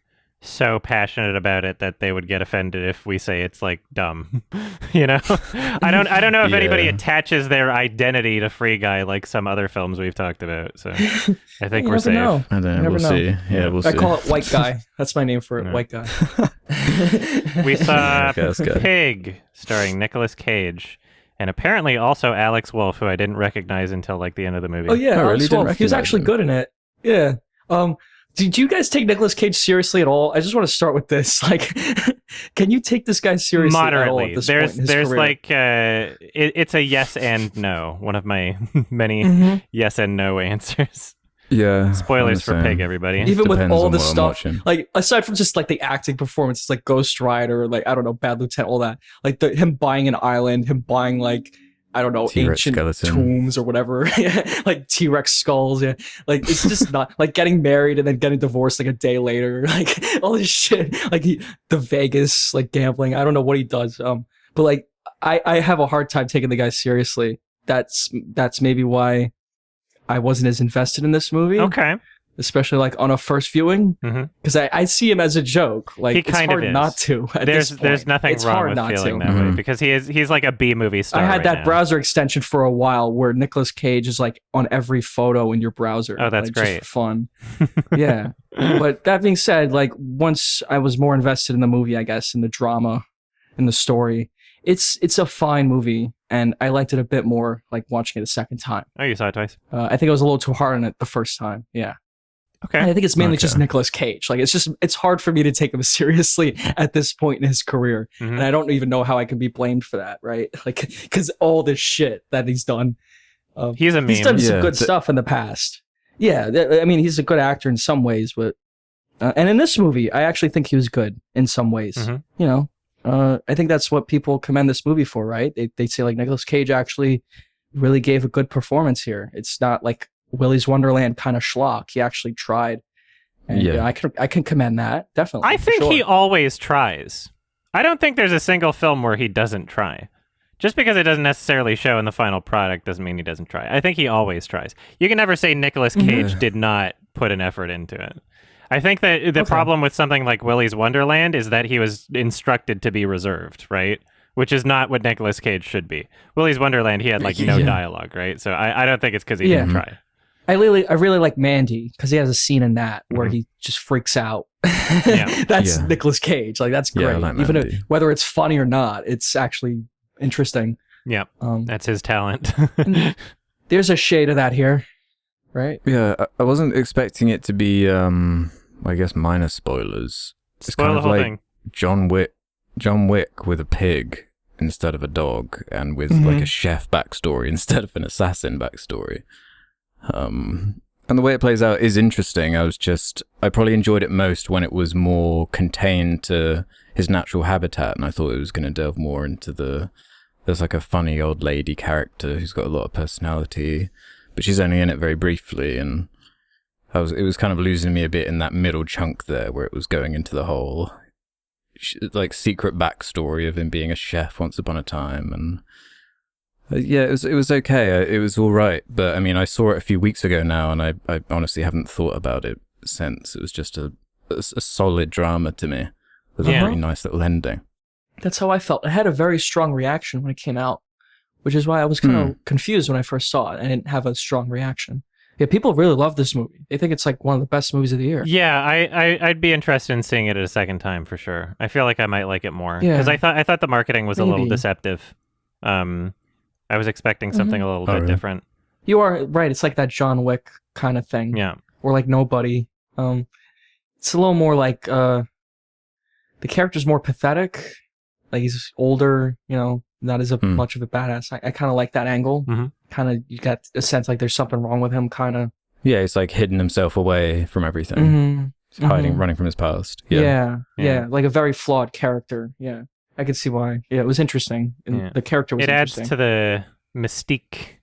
so passionate about it that they would get offended if we say it's like dumb. You know? I don't know if anybody attaches their identity to Free Guy like some other films we've talked about. So I think we're safe. Know. I don't know. We'll see. Yeah, we'll see. I call it White Guy. That's my name for it. White Guy. We saw Pig, starring Nicolas Cage, and apparently also Alex Wolff, who I didn't recognize until like the end of the movie. Oh yeah, Alex Wolff. He was actually good in it. Yeah. Did you guys take Nicolas Cage seriously at all? I just want to start with this. Like, can you take this guy seriously moderately at all at this point in his there's career? Like it's a yes and no. One of my many yes and no answers. Yeah. Spoilers for Pig, everybody. Even with all this stuff, like aside from just like the acting performances, like Ghost Rider, like I don't know, Bad Lieutenant, all that. Like him buying an island, him buying like I don't know, T-Rex ancient skeleton. tombs or whatever. Like T-Rex skulls. Yeah. Like it's just not like getting married and then getting divorced like a day later. Like all this shit. Like the Vegas, like gambling. I don't know what he does. But like I have a hard time taking the guy seriously. That's maybe why I wasn't as invested in this movie. Okay. Especially like on a first viewing, because I see him as a joke. Like he it's kind hard of is. Not to. There's nothing wrong with feeling that way because he's like a B movie star. I had right that now. browser extension for a while where Nicolas Cage is like on every photo in your browser. Oh, that's like, great. Just for fun. Yeah. But that being said, like once I was more invested in the movie, I guess, in the drama, in the story, it's a fine movie. And I liked it a bit more like watching it a second time. Oh, you saw it twice? I think I was a little too hard on it the first time. Yeah. Okay. And I think it's mainly just Nicolas Cage. Like it's hard for me to take him seriously at this point in his career. And I don't even know how I can be blamed for that, right? Like, because all this shit that he's done. He's a meme. He's done some good stuff in the past. Yeah. I mean, he's a good actor in some ways, but, and in this movie, I actually think he was good in some ways. You know, I think that's what people commend this movie for, right? They say like Nicolas Cage actually really gave a good performance here. It's not like Willy's Wonderland kind of schlock. He actually tried. And I can commend that, definitely. I think he always tries. I don't think there's a single film where he doesn't try. Just because it doesn't necessarily show in the final product doesn't mean he doesn't try. I think he always tries. You can never say Nicolas Cage did not put an effort into it. I think that the problem with something like Willy's Wonderland is that he was instructed to be reserved, right? Which is not what Nicolas Cage should be. Willy's Wonderland, he had like no dialogue, right? So I don't think it's because he didn't try. I really like Mandy because he has a scene in that where he just freaks out. That's Nicolas Cage. Like that's great. Yeah, I like even whether it's funny or not, it's actually interesting. Yeah, that's his talent. There's a shade of that here, right? Yeah, I wasn't expecting it to be, I guess, minor spoilers. It's Spoil kind the of whole like thing. John Wick with a pig instead of a dog, and with like a chef backstory instead of an assassin backstory. And the way it plays out is interesting. I probably enjoyed it most when it was more contained to his natural habitat, and I thought it was going to delve more into there's like a funny old lady character who's got a lot of personality, but she's only in it very briefly, and it was kind of losing me a bit in that middle chunk there where it was going into the whole like secret backstory of him being a chef once upon a time, and it was okay. It was all right, but I mean, I saw it a few weeks ago now, and I honestly haven't thought about it since. It was just a solid drama to me with a very nice little ending. That's how I felt. I had a very strong reaction when it came out, which is why I was kind of confused when I first saw it. I didn't have a strong reaction. Yeah, people really love this movie. They think it's like one of the best movies of the year. Yeah, I'd be interested in seeing it a second time for sure. I feel like I might like it more because I thought the marketing was a little deceptive. I was expecting something a little bit different. You are right. It's like that John Wick kind of thing. Yeah. Or like Nobody. It's a little more like the character's more pathetic. Like he's older, you know, not as much of a badass. I kind of like that angle. Kind of, you got a sense like there's something wrong with him, kind of. Yeah, he's like hidden himself away from everything. He's hiding, running from his past. Yeah, like a very flawed character. Yeah. I could see why. Yeah, it was interesting. And the character was interesting. It adds to the mystique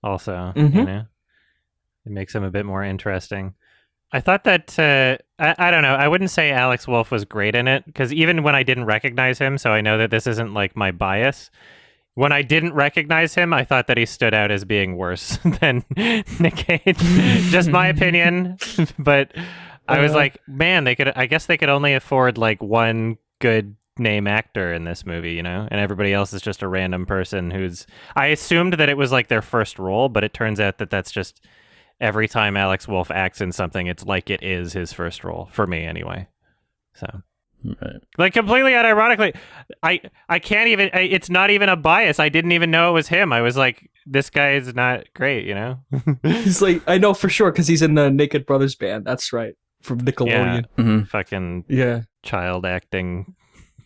also, you know? It makes him a bit more interesting. I thought that, I don't know, I wouldn't say Alex Wolff was great in it, because even when I didn't recognize him, so I know that this isn't like my bias, when I didn't recognize him, I thought that he stood out as being worse than Nick Cage. Just my opinion, but I was like, man, I guess they could only afford like one good name actor in this movie, you know, and everybody else is just a random person I assumed that it was like their first role, but it turns out that that's just every time Alex Wolff acts in something, it's like it is his first role, for me anyway. So, right. like, completely unironically, I can't even, it's not even a bias. I didn't even know it was him. I was like, this guy is not great, you know? He's like, I know for sure because he's in the Naked Brothers band. That's right. From Nickelodeon. Yeah. Fucking child acting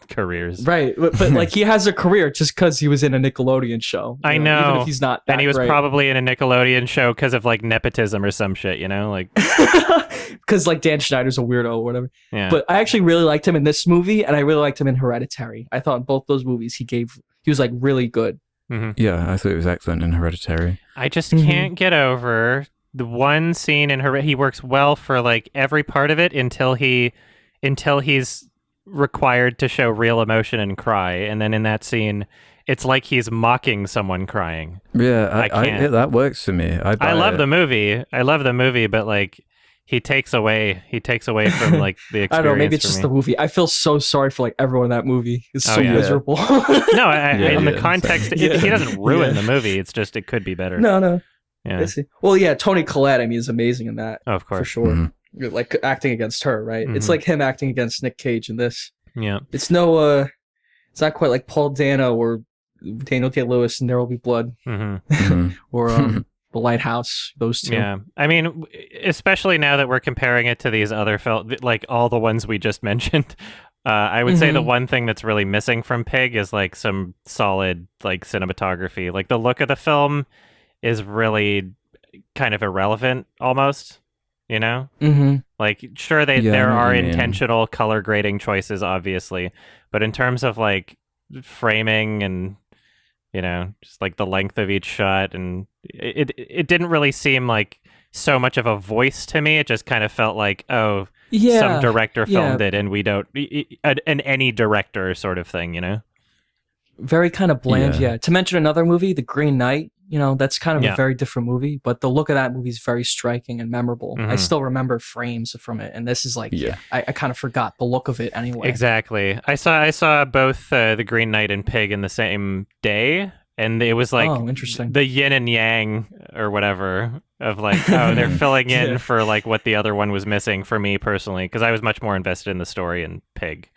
careers. Right. But like, he has a career just because he was in a Nickelodeon show. I know. Even if he's not that and he was great. probably in a Nickelodeon show because of like nepotism or some shit, you know? Like, because like Dan Schneider's a weirdo or whatever. Yeah. But I actually really liked him in this movie, and I really liked him in Hereditary. I thought in both those movies he was like really good. Mm-hmm. Yeah, I thought it was excellent in Hereditary. I just can't get over the one scene in he works well for like every part of it until he's required to show real emotion and cry, and then in that scene it's like he's mocking someone crying. Yeah, that works for me. I love the movie, but like he takes away from like the experience. I don't know, maybe it's just the movie. I feel so sorry for like everyone in that movie. It's so miserable. No, in the context, he doesn't ruin the movie. It's just it could be better. No. Yeah. Well, yeah, Toni Collette, I mean, is amazing in that. Oh, of course. For sure. Mm-hmm. Like acting against her, right? Mm-hmm. It's like him acting against Nick Cage in this. Yeah. It's it's not quite like Paul Dano or Daniel Day-Lewis and There Will Be Blood. Mm-hmm. Or The Lighthouse, those two. Yeah. I mean, especially now that we're comparing it to these other films, like all the ones we just mentioned, I would say the one thing that's really missing from Pig is like some solid like cinematography. Like the look of the film is really kind of irrelevant almost, you know? Mm-hmm. Like, sure, there are intentional color grading choices, obviously, but in terms of like framing and, you know, just like the length of each shot, and it didn't really seem like so much of a voice to me. It just kind of felt like, some director filmed it, and we don't, an any director sort of thing, you know? Very kind of bland, yeah. To mention another movie, The Green Knight, you know, that's kind of a very different movie, but the look of that movie is very striking and memorable. I still remember frames from it, and this is like, I kind of forgot the look of it anyway. Exactly. I saw both The Green Knight and Pig in the same day, and it was like interesting. The yin and yang or whatever of like, they're filling in for like what the other one was missing for me personally, because I was much more invested in the story in Pig.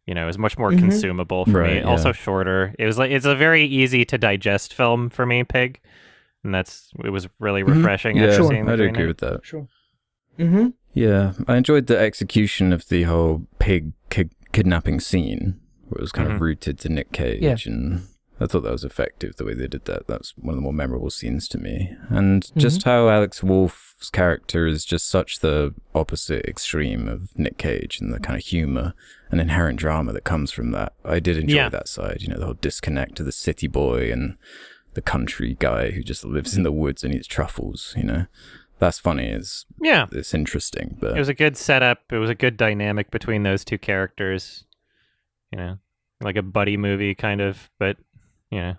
You know, it was much more consumable for me. Also shorter. It was like, it's a very easy to digest film for me, Pig. And it was really refreshing. Yeah, I'd agree with that. Sure. Yeah, I enjoyed the execution of the whole pig kidnapping scene, where it was kind of rooted to Nick Cage, and I thought that was effective, the way they did that. That's one of the more memorable scenes to me. And just how Alex Wolff's character is just such the opposite extreme of Nick Cage, and the kind of humor and inherent drama that comes from that. I did enjoy that side, you know, the whole disconnect to the city boy and the country guy who just lives in the woods and eats truffles, you know. That's funny. It's interesting. But it was a good setup. It was a good dynamic between those two characters, you know, like a buddy movie kind of, but, you know.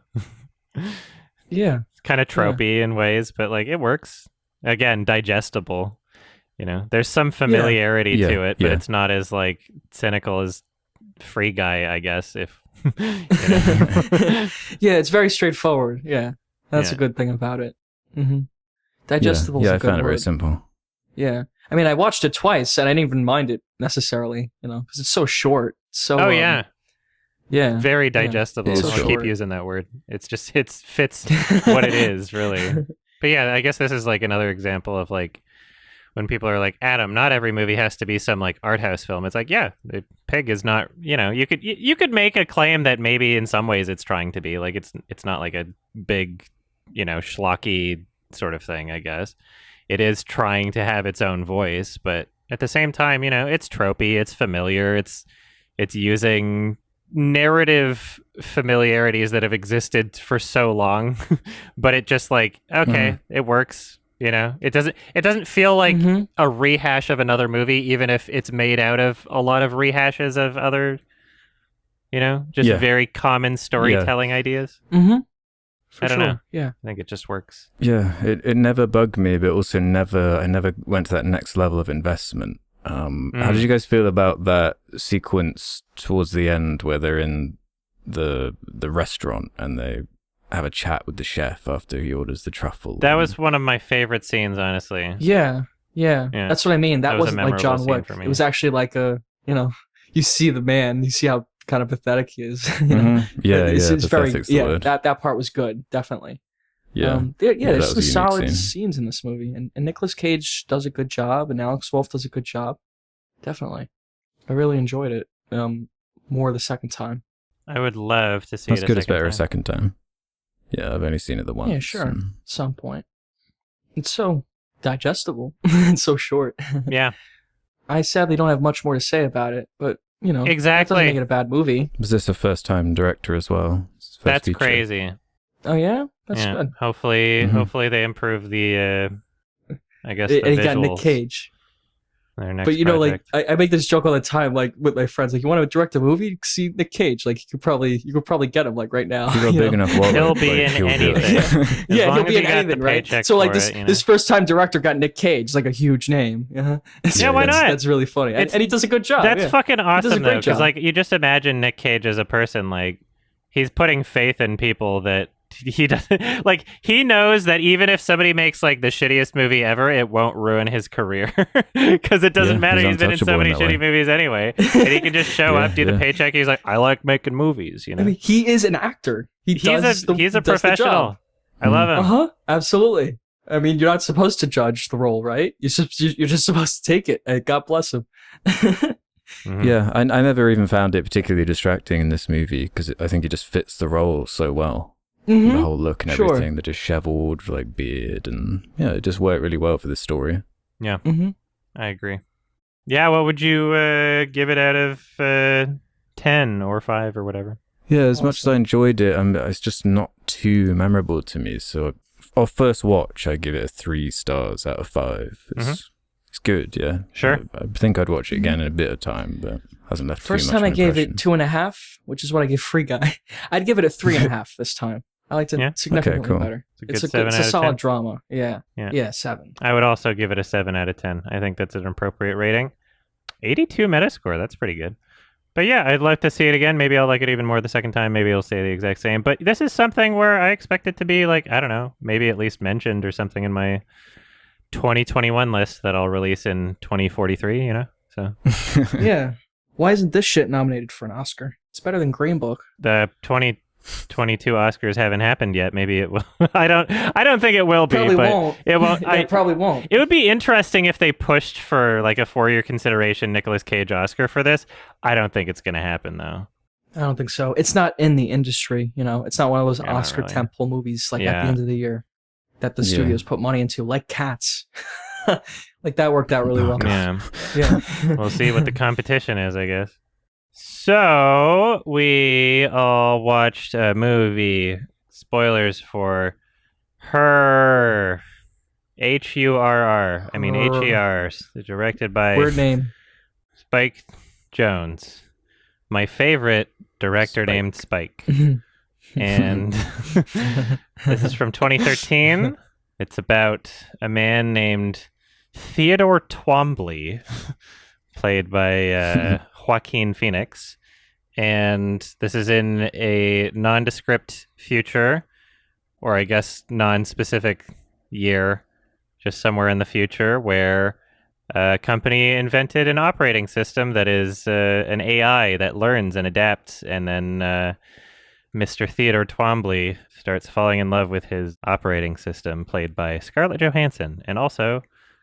It's kind of tropey in ways, but like it works. Again, digestible. You know, there's some familiarity to it, but it's not as like cynical as Free Guy, I guess. If it's very straightforward. Yeah, that's a good thing about it. Digestible. I found it very simple. Yeah, I mean, I watched it twice, and I didn't even mind it necessarily. You know, because it's so short. So very digestible. I'll keep using that word. It's just it fits what it is really. But yeah, I guess this is like another example of like, when people are like, Adam, not every movie has to be some like art house film. It's like, Pig is not, you know, you could make a claim that maybe in some ways it's trying to be like, it's not like a big, you know, schlocky sort of thing, I guess. It is trying to have its own voice, but at the same time, you know, it's tropey, it's familiar, it's using narrative familiarities that have existed for so long, but it just like, it works. You know, it doesn't feel like a rehash of another movie, even if it's made out of a lot of rehashes of other, you know, just very common storytelling ideas. I don't know. Yeah, I think it just works. Yeah, it never bugged me, but also I never went to that next level of investment. How did you guys feel about that sequence towards the end where they're in the restaurant and they have a chat with the chef after he orders the truffle? That was one of my favorite scenes, honestly. Yeah. That's what I mean. That wasn't like John Wick. It was actually like you see the man, you see how kind of pathetic he is. It's very that part was good, definitely. There's some solid scenes in this movie, and Nicolas Cage does a good job, and Alex Wolff does a good job. Definitely, I really enjoyed it. More the second time. I would love to see it. That's good. It's better a second time. Yeah, I've only seen it the once. Yeah, sure. At some point, it's so digestible. It's so short. Yeah. I sadly don't have much more to say about it, but exactly, that doesn't make it a bad movie. Was this a first-time director as well? That's feature. Crazy. Oh yeah, that's good. Hopefully they improve the. I guess. And he got Nick Cage. Their next but project. like I make this joke all the time, like with my friends, like you want to direct a movie, see Nick Cage, like you could probably get him like right now. He's big enough wallet, he'll be in anything. He'll be in anything, right? So like this first time director got Nick Cage, like a huge name. Yeah, why not? That's really funny, and he does a good job. That's fucking awesome though, because like you just imagine Nick Cage as a person, like he's putting faith in people that. He doesn't like. He knows that even if somebody makes like the shittiest movie ever, it won't ruin his career because it doesn't matter. He's been in so many shitty movies anyway, and he can just show up, do the paycheck. He's like, I like making movies. I mean, he is an actor. He's a professional. I love him. Absolutely. I mean, you're not supposed to judge the role, right? You're just supposed to take it. And God bless him. Yeah, I never even found it particularly distracting in this movie because I think it just fits the role so well. The whole look and everything, the disheveled like beard, and it just worked really well for this story. Yeah, I agree. Yeah, what would you give it out of 10 or 5 or whatever? Yeah, as much as I enjoyed it, it's just not too memorable to me. So, our first watch, I give it a 3 stars out of 5. It's good, yeah. Sure. I think I'd watch it again in a bit of time, but hasn't left too much. First time I gave it 2.5, which is what I gave Free Guy. I'd give it a 3.5 this time. I liked it significantly better. It's a solid drama. Yeah, 7. I would also give it a 7 out of 10. I think that's an appropriate rating. 82 Metascore, that's pretty good. But yeah, I'd love to see it again. Maybe I'll like it even more the second time. Maybe it'll stay the exact same. But this is something where I expect it to be like, I don't know, maybe at least mentioned or something in my 2021 list that I'll release in 2043, So yeah. Why isn't this shit nominated for an Oscar? It's better than Green Book. The 2022 Oscars haven't happened yet. Maybe it will. I don't think it will be. Probably but won't. It won't. It probably won't. It would be interesting if they pushed for like a 4-year consideration Nicolas Cage Oscar for this. I don't think it's going to happen though. I don't think so. It's not in the industry. It's not one of those Oscar temple movies like at the end of the year that the studios put money into, like Cats. Like that worked out really well. Yeah. We'll see what the competition is, I guess. So, we all watched a movie, spoilers for Her, H-U-R-R, I mean H-E-R, directed by weird name. Spike Jonze, my favorite director named Spike. And this is from 2013. It's about a man named Theodore Twombly, played by Joaquin Phoenix, and this is in a nondescript future, or I guess non-specific year, just somewhere in the future, where a company invented an operating system that is an AI that learns and adapts, and then Mr. Theodore Twombly starts falling in love with his operating system, played by Scarlett Johansson, and also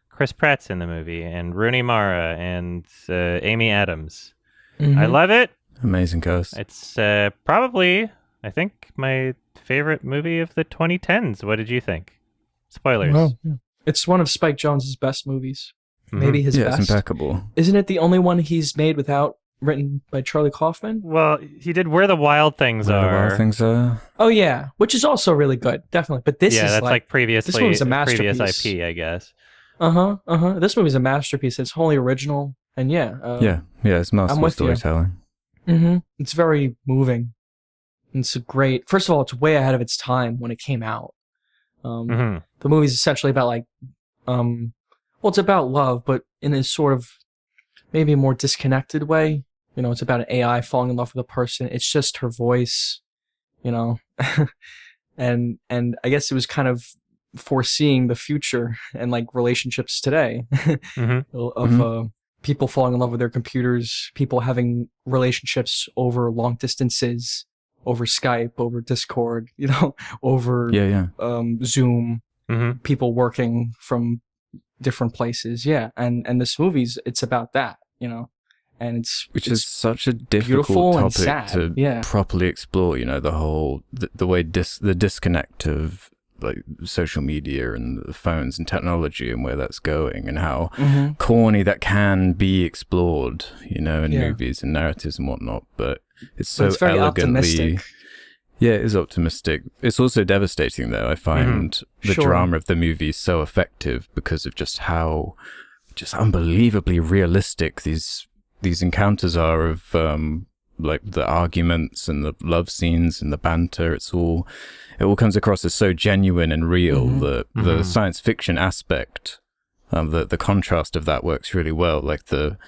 Chris Pratt's in the movie, and Rooney Mara, and Amy Adams. I love it. Amazing cast. It's probably, I think, my favorite movie of the 2010s. What did you think? Spoilers. Well, it's one of Spike Jonze's best movies. Maybe his best. It's impeccable. Isn't it the only one he's made written by Charlie Kaufman? Well, he did Where the Wild Things Are. Where the Wild Things Are. Oh, yeah. Which is also really good. Definitely. But this is that's like previously, this movie's a masterpiece. Previous IP, I guess. This movie's a masterpiece. It's wholly original. And it's masterful storytelling. It's very moving. It's great. First of all, it's way ahead of its time when it came out. The movie's essentially about it's about love, but in this sort of maybe a more disconnected way. You know, it's about an AI falling in love with a person. It's just her voice, you know, and I guess it was kind of foreseeing the future and like relationships today of people falling in love with their computers, people having relationships over long distances, over Skype, over Discord, you know, over Zoom, people working from different places. Yeah. And this movie's, it's about that, you know, and which is such a difficult topic to properly explore, you know, the whole, the way the disconnect of like social media and the phones and technology and where that's going and how corny that can be explored, you know, in movies and narratives and whatnot. But it's so very elegantly optimistic. Yeah, it is optimistic. It's also devastating, though. I find the drama of the movie so effective because of just how unbelievably realistic these encounters are of like the arguments and the love scenes and the banter. It all comes across as so genuine and real. The science fiction aspect, the contrast of that works really well. Like the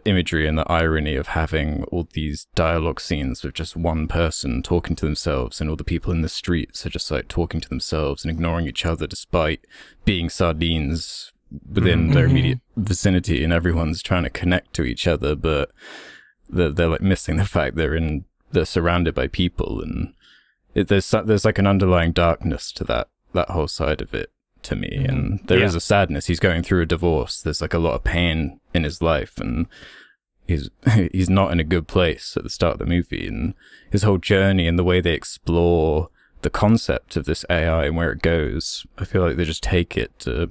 imagery and the irony of having all these dialogue scenes with just one person talking to themselves, and all the people in the streets are just like talking to themselves and ignoring each other despite being sardines within their immediate vicinity, and everyone's trying to connect to each other, but they're like missing the fact they're surrounded by people, and there's like an underlying darkness to that whole side of it to me, and there is a sadness. He's going through a divorce. There's like a lot of pain in his life, and he's not in a good place at the start of the movie, and his whole journey and the way they explore the concept of this AI and where it goes, I feel like they just take it to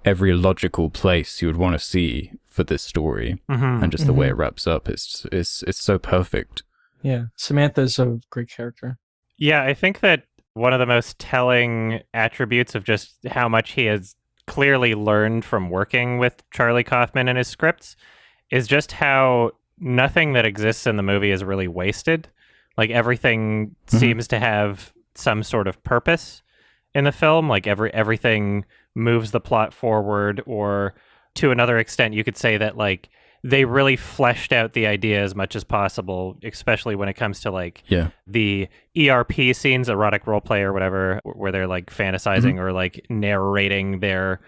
every logical place you would want to see for this story, and just the way it wraps up, it's so perfect. Yeah, Samantha's a great character. Yeah, I think that one of the most telling attributes of just how much he has clearly learned from working with Charlie Kaufman and his scripts is just how nothing that exists in the movie is really wasted. Like everything seems to have some sort of purpose in the film. Like everything moves the plot forward, or to another extent, you could say that like they really fleshed out the idea as much as possible, especially when it comes to like the ERP scenes, erotic roleplay or whatever, where they're like fantasizing or like narrating their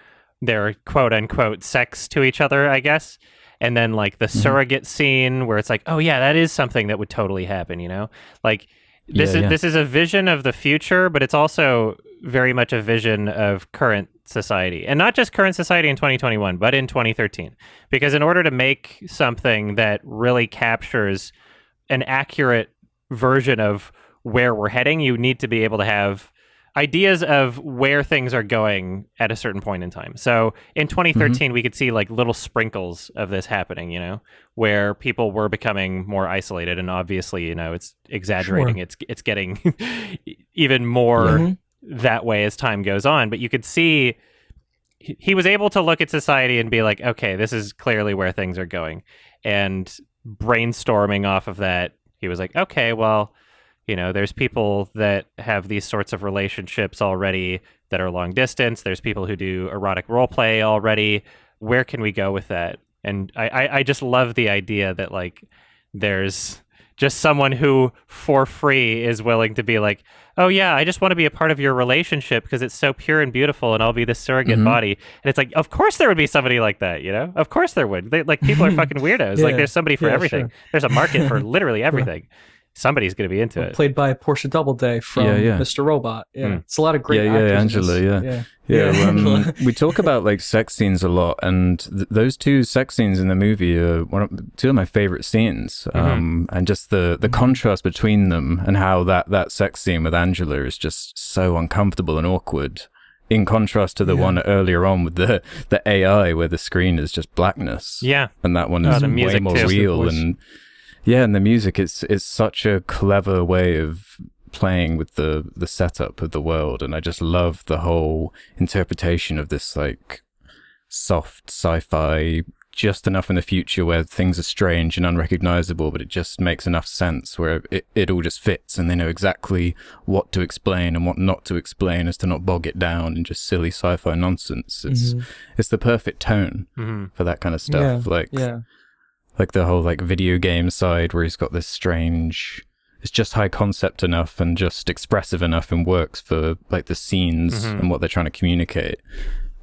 quote unquote sex to each other, I guess. And then like the surrogate scene where it's like, oh yeah, that is something that would totally happen, you know? Like this is a vision of the future, but it's also very much a vision of current society, and not just current society in 2021, but in 2013. Because in order to make something that really captures an accurate version of where we're heading, you need to be able to have ideas of where things are going at a certain point in time. So in 2013, we could see like little sprinkles of this happening, you know, where people were becoming more isolated, and obviously, you know, it's exaggerating. It's getting even more that way as time goes on. But you could see he was able to look at society and be like, okay, this is clearly where things are going. And brainstorming off of that, he was like, okay, well, you know, there's people that have these sorts of relationships already that are long distance. There's people who do erotic role play already. Where can we go with that? And I just love the idea that like there's just someone who for free is willing to be like, oh yeah, I just want to be a part of your relationship because it's so pure and beautiful, and I'll be the surrogate body. And it's like, of course there would be somebody like that, you know? Of course there would. Like people are fucking weirdos. Like there's somebody for everything. Sure. There's a market for literally everything. Somebody's going to be into it. Played by Portia Doubleday from Mr. Robot. It's a lot of great actors. Angela. We talk about like sex scenes a lot, and those two sex scenes in the movie are two of my favorite scenes. And just the contrast between them, and how that sex scene with Angela is just so uncomfortable and awkward, in contrast to the one earlier on with the AI, where the screen is just blackness. Yeah, and that one is way more real. And the music is such a clever way of playing with the setup of the world, and I just love the whole interpretation of this like soft sci-fi just enough in the future where things are strange and unrecognizable, but it just makes enough sense where it all just fits, and they know exactly what to explain and what not to explain as to not bog it down in just silly sci-fi nonsense. It's the perfect tone for that kind of stuff. Like the whole like video game side where he's got this strange, it's just high concept enough and just expressive enough and works for like the scenes and what they're trying to communicate.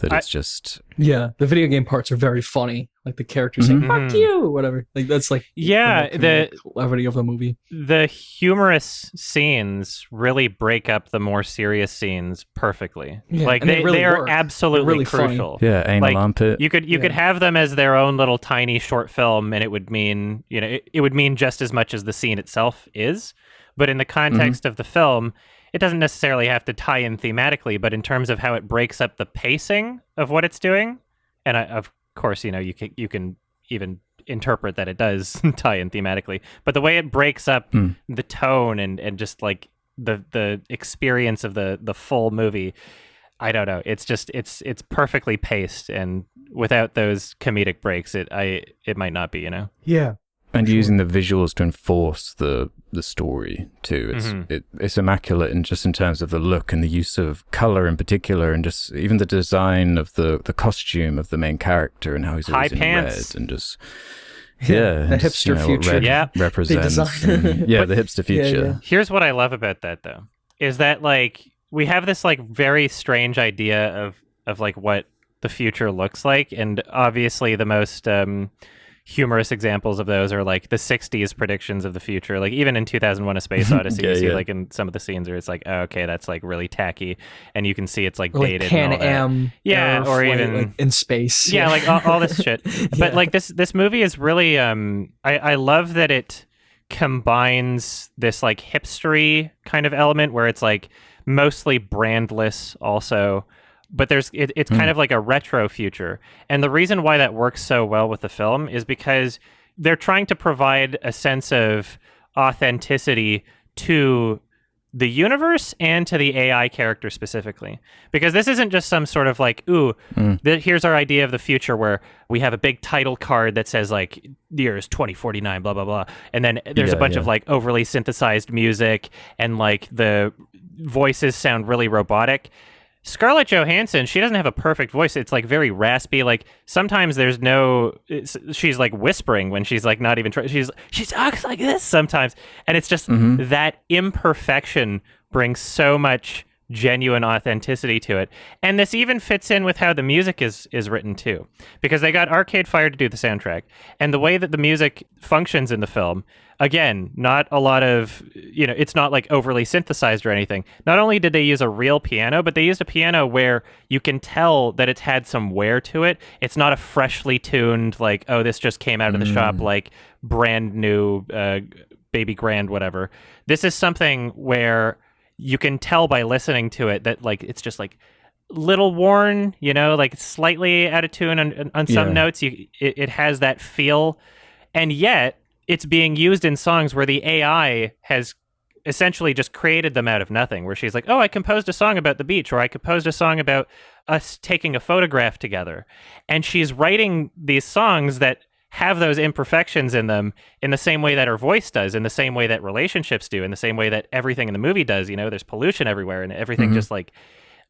That it's just... Yeah, the video game parts are very funny. Like the characters saying, fuck you, or whatever. Like that's like... the celebrity of the movie. The humorous scenes really break up the more serious scenes perfectly. Yeah, like they are absolutely really crucial. Funny. Yeah, anal armpit. You could have them as their own little tiny short film, and it would mean, it would mean just as much as the scene itself is. But in the context of the film, it doesn't necessarily have to tie in thematically, but in terms of how it breaks up the pacing of what it's doing, and of course, you can even interpret that it does tie in thematically, but the way it breaks up the tone and just like the experience of the full movie, I don't know. It's just it's perfectly paced, and without those comedic breaks, it might not be, Yeah. And using the visuals to enforce the story too. It's immaculate in terms of the look and the use of color in particular, and just even the design of the costume of the main character and how he's always in red and just the hipster future. Represents. The hipster future. Yeah. Here's what I love about that though, is that like we have this like very strange idea of like what the future looks like, and obviously the most humorous examples of those are like the 60s predictions of the future. Like even in 2001 A Space Odyssey, you see like in some of the scenes where it's like, oh, okay, that's like really tacky, and you can see it's like dated, like Pan Am, or even like in space, like all this shit. But like this movie is really I love that it combines this like hipstery kind of element where it's like mostly brandless also, but it's kind of like a retro future. And the reason why that works so well with the film is because they're trying to provide a sense of authenticity to the universe and to the AI character specifically. Because this isn't just some sort of like, here's our idea of the future where we have a big title card that says like, the year is 2049, blah, blah, blah. And then there's a bunch of like overly synthesized music, and like the voices sound really robotic. Scarlett Johansson, she doesn't have a perfect voice. It's like very raspy. Like sometimes she's like whispering when she's like not even trying. She talks like this sometimes, and it's just that imperfection brings so much genuine authenticity to it. And this even fits in with how the music is written too, because they got Arcade Fire to do the soundtrack, and the way that the music functions in the film. Again, not a lot of, it's not like overly synthesized or anything. Not only did they use a real piano, but they used a piano where you can tell that it's had some wear to it. It's not a freshly tuned, like, oh, this just came out of the shop, like brand new baby grand, whatever. This is something where you can tell by listening to it that like it's just like little worn, like slightly out of tune on some notes. It has that feel, and yet it's being used in songs where the AI has essentially just created them out of nothing, where she's like, oh, I composed a song about the beach, or I composed a song about us taking a photograph together. And she's writing these songs that have those imperfections in them in the same way that her voice does, in the same way that relationships do, in the same way that everything in the movie does. There's pollution everywhere, and everything just like,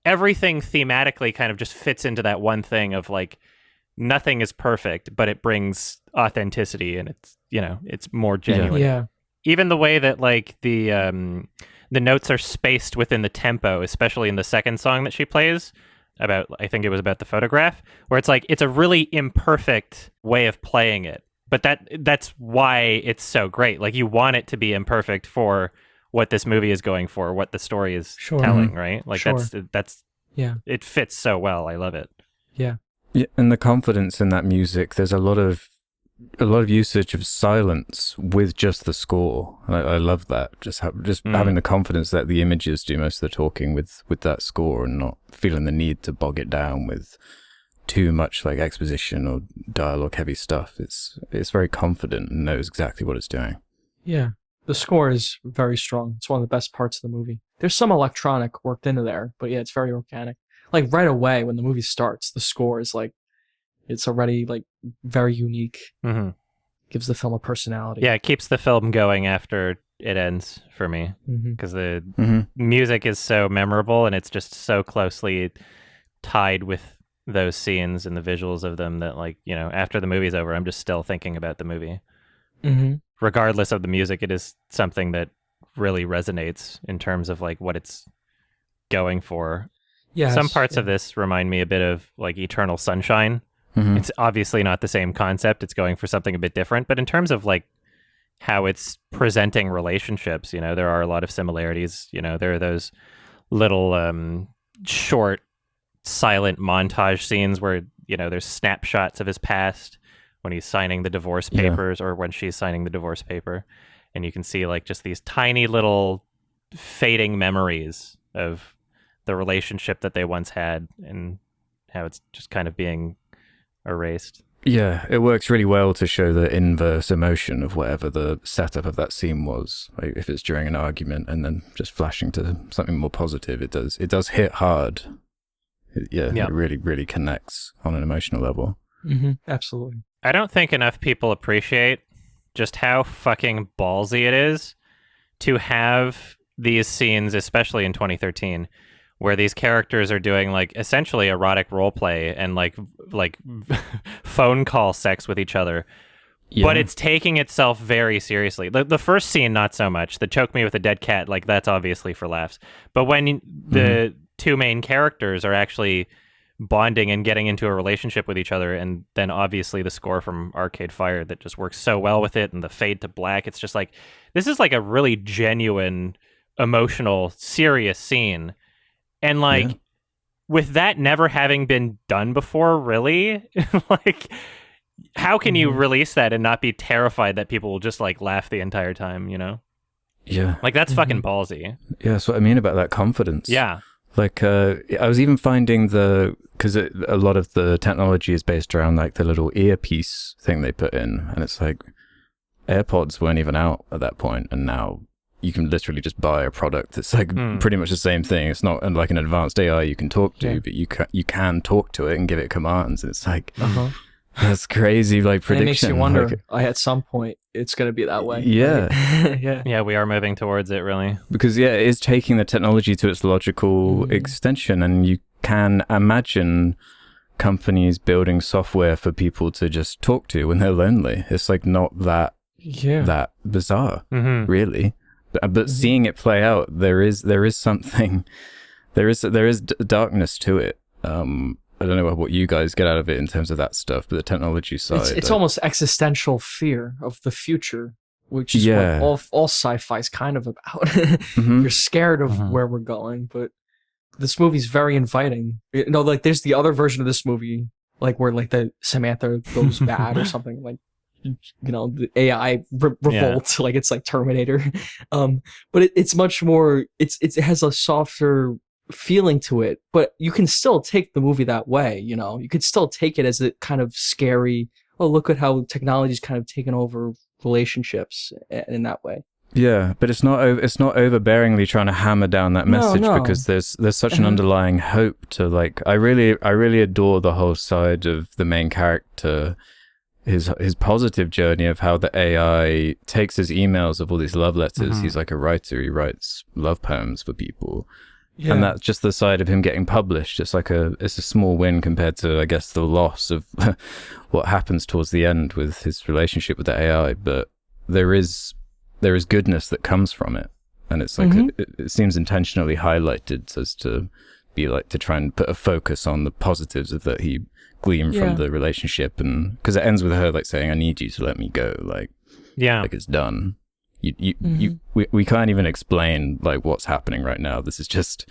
everything thematically kind of just fits into that one thing of like, nothing is perfect, but it brings authenticity, and it's it's more genuine. Yeah. Even the way that like the notes are spaced within the tempo, especially in the second song that she plays about, I think it was about the photograph, where it's like it's a really imperfect way of playing it, but that's why it's so great. Like you want it to be imperfect for what this movie is going for, what the story is telling, right? Like that's it fits so well. I love it. Yeah. Yeah, and the confidence in that music, there's a lot of usage of silence with just the score. I love that. Just having the confidence that the images do most of the talking with that score, and not feeling the need to bog it down with too much like exposition or dialogue heavy stuff. It's very confident and knows exactly what it's doing. Yeah. The score is very strong. It's one of the best parts of the movie. There's some electronic worked into there, but yeah, it's very organic. Like right away when the movie starts, the score is like, it's already like very unique. Mm-hmm. Gives the film a personality. Yeah, it keeps the film going after it ends for me, because the music is so memorable and it's just so closely tied with those scenes and the visuals of them that, like, you know, after the movie's over, I'm just still thinking about the movie. Regardless of the music, it is something that really resonates in terms of like what it's going for. Yes, some parts of this remind me a bit of like Eternal Sunshine. It's obviously not the same concept. It's going for something a bit different, but in terms of like how it's presenting relationships, you know, there are a lot of similarities. You know, there are those little short silent montage scenes where, you know, there's snapshots of his past when he's signing the divorce papers or when she's signing the divorce paper, and you can see like just these tiny little fading memories of the relationship that they once had and how it's just kind of being erased. Yeah, it works really well to show the inverse emotion of whatever the setup of that scene was. Like if it's during an argument and then just flashing to something more positive, it does hit hard. It really, really connects on an emotional level. Absolutely. I don't think enough people appreciate just how fucking ballsy it is to have these scenes, especially in 2013, where these characters are doing like essentially erotic role play and like phone call sex with each other. But it's taking itself very seriously. The first scene, not so much. The choke me with a dead cat, like that's obviously for laughs. But when the two main characters are actually bonding and getting into a relationship with each other, and then obviously the score from Arcade Fire that just works so well with it, and the fade to black, it's just like, this is like a really genuine, emotional, serious scene. And like, with that never having been done before, really, like, how can you release that and not be terrified that people will just like laugh the entire time, you know? Yeah. Like, that's fucking ballsy. Yeah, that's what I mean about that confidence. Yeah. Like, I was even finding because a lot of the technology is based around like the little earpiece thing they put in. And it's like, AirPods weren't even out at that point, and now you can literally just buy a product that's like pretty much the same thing. It's not like an advanced AI you can talk to, but you can talk to it and give it commands. And it's like, that's crazy, like prediction. And it makes you wonder, at some point, it's going to be that way. Yeah. Yeah, we are moving towards it, really. Because, it is taking the technology to its logical extension. And you can imagine companies building software for people to just talk to when they're lonely. It's like not that bizarre, really. But seeing it play out, there is something, there is darkness to it. I don't know what you guys get out of it in terms of that stuff, but the technology side, it's almost existential fear of the future, which is what all sci-fi is kind of about. You're scared of where we're going, but this movie's very inviting. Like there's the other version of this movie, like where like the Samantha goes bad or something, like, you know, the AI revolts, like it's like Terminator. But it's much more, it has a softer feeling to it, but you can still take the movie that way, you know? You could still take it as a kind of scary, oh, look at how technology's kind of taken over relationships in that way. Yeah, but it's not overbearingly trying to hammer down that message, because there's such an underlying hope to, like, I really adore the whole side of the main character, his positive journey of how the AI takes his emails of all these love letters. He's like a writer. He writes love poems for people. Yeah. And that's just the side of him getting published. It's a small win compared to, I guess, the loss of what happens towards the end with his relationship with the AI. But there is goodness that comes from it. And it's like, it seems intentionally highlighted as to be like, to try and put a focus on the positives of that he glean from the relationship. And because it ends with her like saying, I need you to let me go, like it's done. We can't even explain like what's happening right now. This is just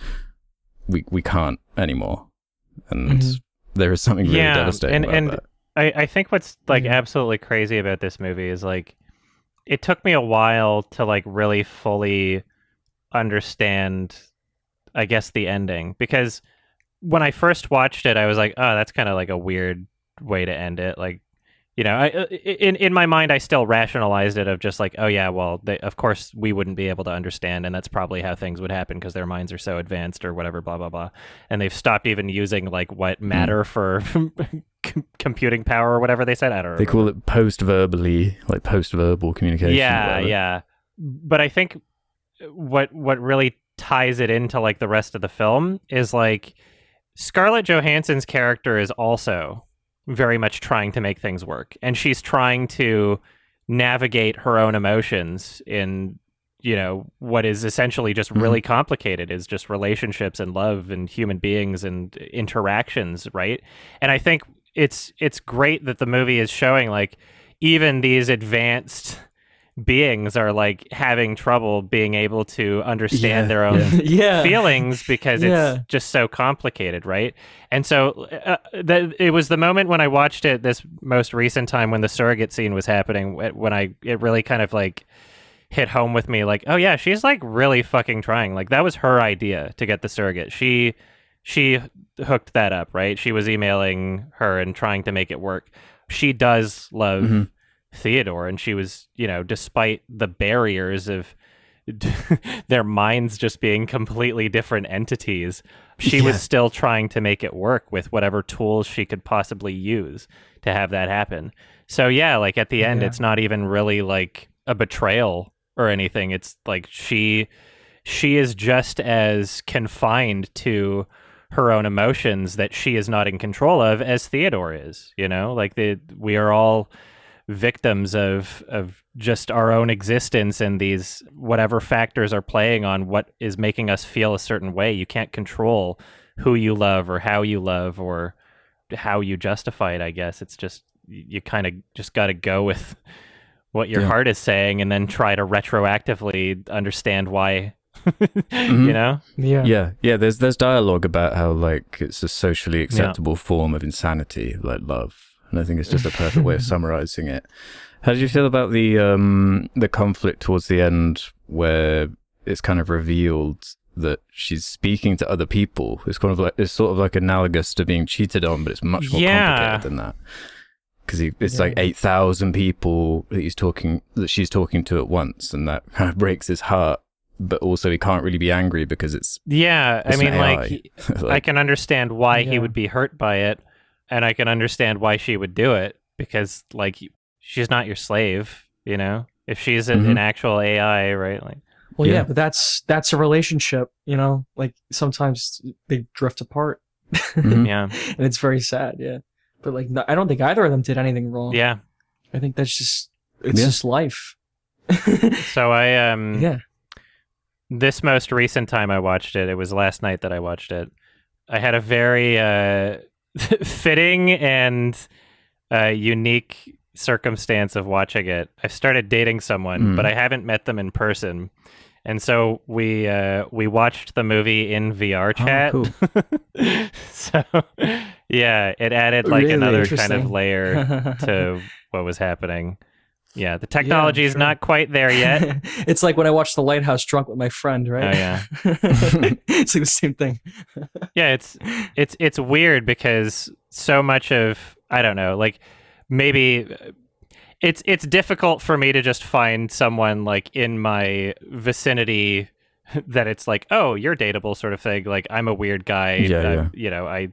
we can't anymore. And there is something really devastating about that. I think what's like absolutely crazy about this movie is like, it took me a while to like really fully understand, I guess, the ending, because when I first watched it, I was like, oh, that's kind of like a weird way to end it. Like, you know, in my mind, I still rationalized it of just like, oh yeah, well, of course we wouldn't be able to understand, and that's probably how things would happen because their minds are so advanced or whatever, blah blah blah. And they've stopped even using like what matter for computing power or whatever they said. I don't know. They call it post-verbally, like post-verbal communication. Yeah. But I think what really ties it into like the rest of the film is like Scarlett Johansson's character is also very much trying to make things work, and she's trying to navigate her own emotions in, you know, what is essentially just really complicated, is just relationships and love and human beings and interactions, right? And I think it's great that the movie is showing like even these advanced beings are like having trouble being able to understand their own feelings because it's just so complicated, right? And so it was the moment when I watched it this most recent time when the surrogate scene was happening, when it really kind of like hit home with me, like, oh yeah, she's like really fucking trying. Like that was her idea to get the surrogate. She hooked that up, right? She was emailing her and trying to make it work. She does love Theodore, and she was, you know, despite the barriers of their minds just being completely different entities, she was still trying to make it work with whatever tools she could possibly use to have that happen. So yeah, like at the end, it's not even really like a betrayal or anything. It's like she is just as confined to her own emotions that she is not in control of as Theodore is, you know, like we are all victims of just our own existence, and these whatever factors are playing on what is making us feel a certain way. You can't control who you love or how you love or how you justify it, I guess. It's just, you kind of just got to go with what your heart is saying and then try to retroactively understand why. You know? Yeah. There's dialogue about how like it's a socially acceptable form of insanity, like love. And I think it's just a perfect way of summarizing it. How did you feel about the conflict towards the end, where it's kind of revealed that she's speaking to other people? It's sort of like analogous to being cheated on, but it's much more complicated than that. Because it's like 8,000 people that she's talking to at once, and that kind of breaks his heart. But also he can't really be angry because it's I mean, like I can understand why he would be hurt by it. And I can understand why she would do it, because like she's not your slave, you know, if she's an actual AI, right? Like, well, but that's a relationship, you know, like sometimes they drift apart. And it's very sad. But like, I don't think either of them did anything wrong. I think that's just, it's just life. So this most recent time I watched it, it was last night that I watched it. I had a very, fitting and unique circumstance of watching it. I started dating someone, but I haven't met them in person, and so we watched the movie in VR chat. Oh, cool. So it added like another kind of layer to what was happening. Yeah, the technology is not quite there yet. It's like when I watched The Lighthouse drunk with my friend, right? Oh yeah. It's like the same thing. Yeah, it's weird because so much of, I don't know, like maybe it's difficult for me to just find someone like in my vicinity that it's like, oh, you're dateable sort of thing. Like I'm a weird guy. You know,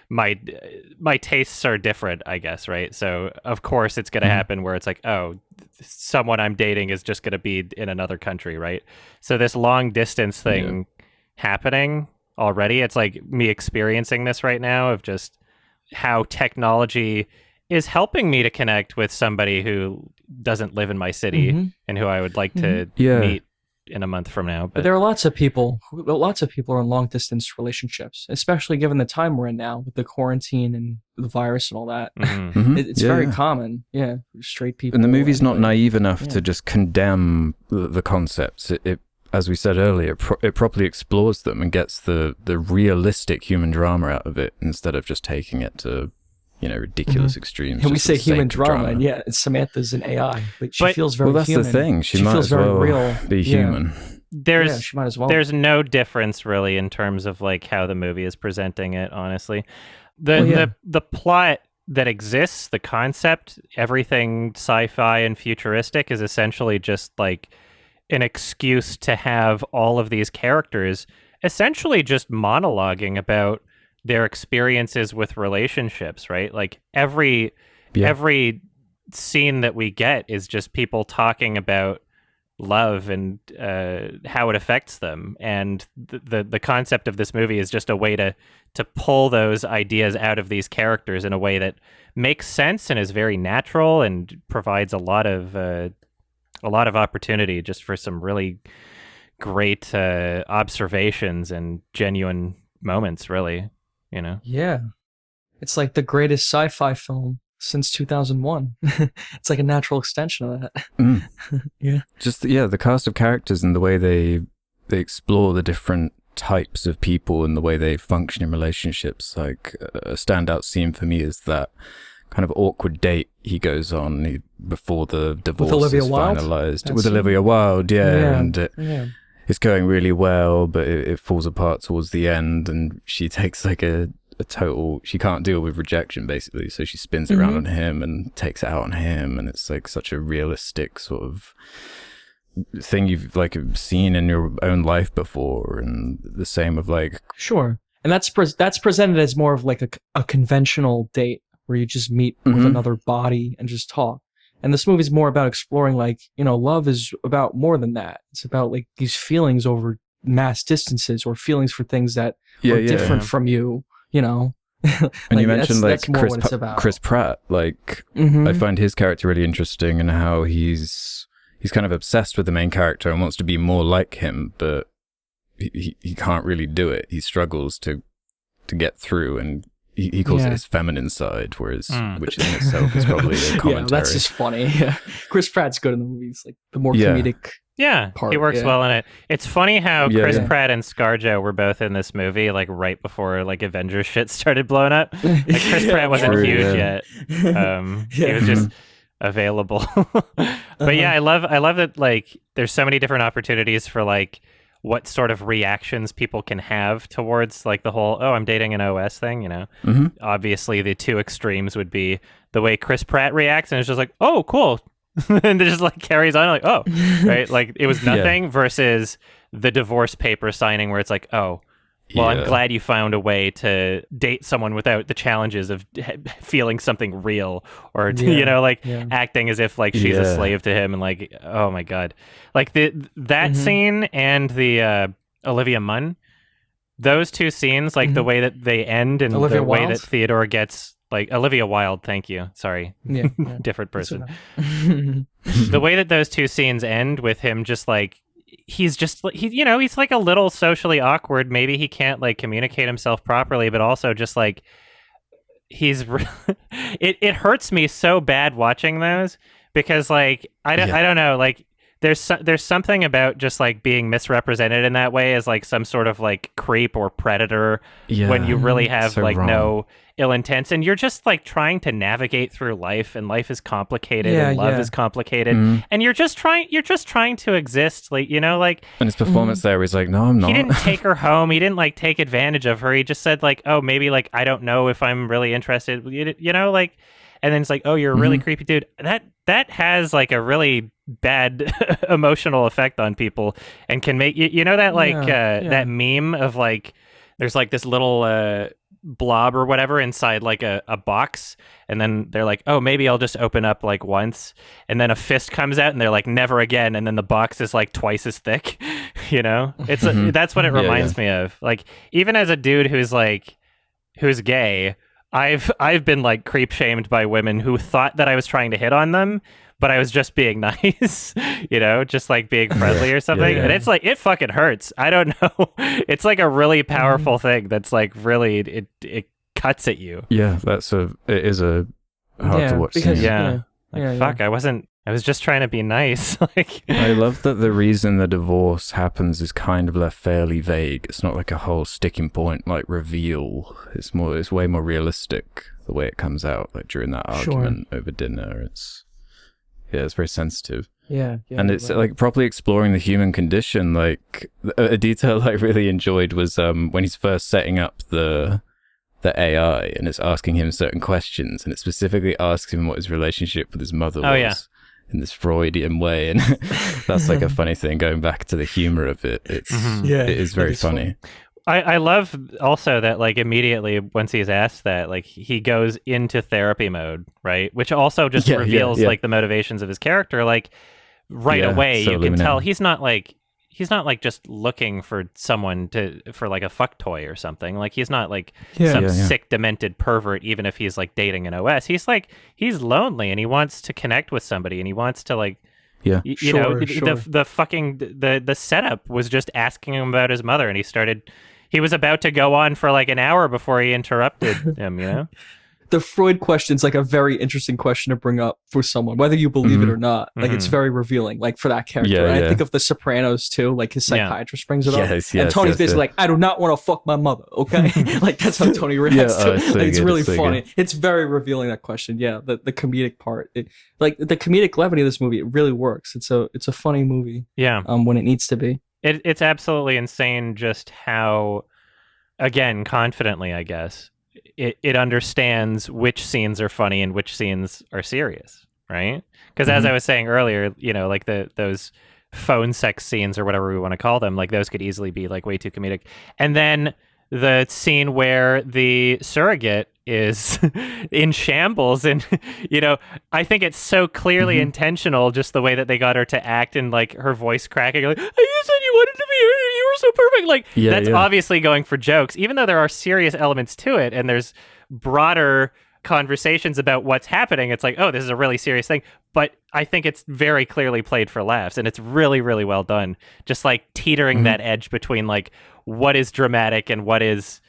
my tastes are different, I guess, right? So of course it's going to happen where it's like, oh, someone I'm dating is just going to be in another country, right? So this long distance thing happening already, it's like me experiencing this right now of just how technology is helping me to connect with somebody who doesn't live in my city and who I would like to meet in a month from now. But there are lots of people are in long distance relationships, especially given the time we're in now with the quarantine and the virus and all that. It's very common. Straight people. And the movie's not naive enough to just condemn the concepts. It as we said earlier, it properly explores them and gets the realistic human drama out of it instead of just taking it to, you know, ridiculous extremes. And we say human drama, and Samantha's an AI, but she feels very human. Well, that's the thing. She might feels as very well real. be human. She might as well. There's no difference really in terms of like how the movie is presenting it, honestly. The plot that exists, the concept, everything sci-fi and futuristic is essentially just like an excuse to have all of these characters essentially just monologuing about their experiences with relationships, right? Like every scene that we get is just people talking about love and how it affects them, and the concept of this movie is just a way to pull those ideas out of these characters in a way that makes sense and is very natural and provides a lot of opportunity just for some really great observations and genuine moments, really, you know. Yeah, it's like the greatest sci-fi film since 2001. It's like a natural extension of that. Yeah. Just the cast of characters and the way they explore the different types of people and the way they function in relationships. Like a standout scene for me is that kind of awkward date he goes on before the divorce is finalized with Olivia Wilde. And it's going really well, but it falls apart towards the end, and she takes like a total, she can't deal with rejection basically, so she spins it around on him and takes it out on him, and it's like such a realistic sort of thing you've like seen in your own life before. And the same of like, sure, and that's presented as more of like a conventional date where you just meet with another body and just talk. And this movie's more about exploring, like, you know, love is about more than that. It's about like these feelings over mass distances, or feelings for things that are different from you. You know, and like, you mentioned like Chris Pratt. Like, I find his character really interesting, and how he's kind of obsessed with the main character and wants to be more like him, but he can't really do it. He struggles to get through, and he calls it his feminine side, whereas which in itself is probably a commentary. Yeah, that's just funny. Yeah. Chris Pratt's good in the movies, like the more comedic. Yeah, part, he works well in it. It's funny how Chris Pratt and ScarJo were both in this movie, like right before like Avengers shit started blowing up. Like Chris Pratt wasn't huge yet. He was just available. But I love that like there's so many different opportunities for like what sort of reactions people can have towards like the whole, oh, I'm dating an OS thing, you know. Obviously the two extremes would be the way Chris Pratt reacts, and it's just like, oh, cool. And it just like carries on like, oh, right, like it was nothing, versus the divorce paper signing where it's like, oh, well, I'm glad you found a way to date someone without the challenges of feeling something real, or you know, like acting as if like she's a slave to him, and like, oh my god, like that scene and the Olivia Munn, those two scenes, like the way that they end and Olivia the way that Theodore gets. Like Olivia Wilde, thank you. Sorry, different person. The way that those two scenes end with him just like he's like a little socially awkward. Maybe he can't like communicate himself properly, but also just like it hurts me so bad watching those, because like I don't know, like there's something about just like being misrepresented in that way as like some sort of like creep or predator when you really have so like wrong. No ill intents, and you're just like trying to navigate through life, and life is complicated and love is complicated, and you're just trying to exist, like, you know, like, and his performance there is like, no, I'm not. He didn't take her home, he didn't like take advantage of her, he just said like, oh, maybe like I don't know if I'm really interested, you know, like, and then it's like, oh, you're a really creepy dude. That has like a really bad emotional effect on people, and can make you know that like that meme of like there's like this little blob or whatever inside like a box, and then they're like, oh, maybe I'll just open up like once, and then a fist comes out and they're like, never again, and then the box is like twice as thick. You know, it's that's what it reminds me of. Like, even as a dude who's gay, I've been like creep shamed by women who thought that I was trying to hit on them, but I was just being nice, you know, just like being friendly or something. And it's like, it fucking hurts. I don't know. It's like a really powerful thing that's like really, it cuts at you. Yeah, it is a hard to watch scene. Fuck, I was just trying to be nice. Like, I love that the reason the divorce happens is kind of left fairly vague. It's not like a whole sticking point like reveal. It's way more realistic the way it comes out, like during that argument over dinner. It's very sensitive. And it's like properly exploring the human condition. Like a detail I really enjoyed was when he's first setting up the AI, and it's asking him certain questions, and it specifically asks him what his relationship with his mother was. In this Freudian way, and that's like a funny thing, going back to the humor of it. It is very funny. I love also that like immediately once he's asked that, like he goes into therapy mode, right? Which also just reveals like the motivations of his character, like right away. You can tell he's not like just looking for someone for like a fuck toy or something. Like he's not like some sick, demented pervert, even if he's like dating an OS. He's lonely and he wants to connect with somebody and he wants to like, the fucking, the setup was just asking him about his mother and he was about to go on for like an hour before he interrupted him, you know? The Freud question's like a very interesting question to bring up for someone, whether you believe it or not. Like it's very revealing, like for that character. And I think of The Sopranos too, like his psychiatrist brings it up. And Tony's basically like, I do not want to fuck my mother, okay? Like that's how Tony reacts to it. Like, it's really funny. Good. It's very revealing, that question. Yeah, the comedic part. Like the comedic levity of this movie, it really works. It's a funny movie. Yeah. When it needs to be. It's absolutely insane just how, again, confidently, I guess, it understands which scenes are funny and which scenes are serious, right? Because as I was saying earlier, you know, like those phone sex scenes or whatever we want to call them, like those could easily be like way too comedic. And then the scene where the surrogate is in shambles, and you know, I think it's so clearly intentional, just the way that they got her to act and like her voice cracking, like, you said you wanted to be here, you were so perfect. Like that's obviously going for jokes, even though there are serious elements to it and there's broader conversations about what's happening. It's like, oh, this is a really serious thing, but I think it's very clearly played for laughs, and it's really, really well done. Just like teetering that edge between like what is dramatic and what is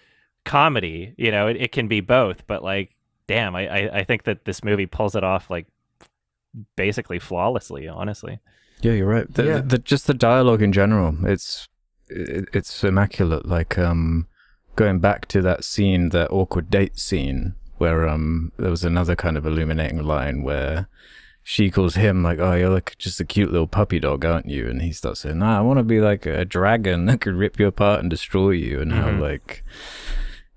comedy. You know, it can be both, but like, damn, I think that this movie pulls it off like basically flawlessly, honestly. Yeah, you're right. Just the dialogue in general, it's immaculate. Like going back to that scene, that awkward date scene, where there was another kind of illuminating line where she calls him like, oh, you're like just a cute little puppy dog, aren't you? And he starts saying, nah, I want to be like a dragon that could rip you apart and destroy you. And how like,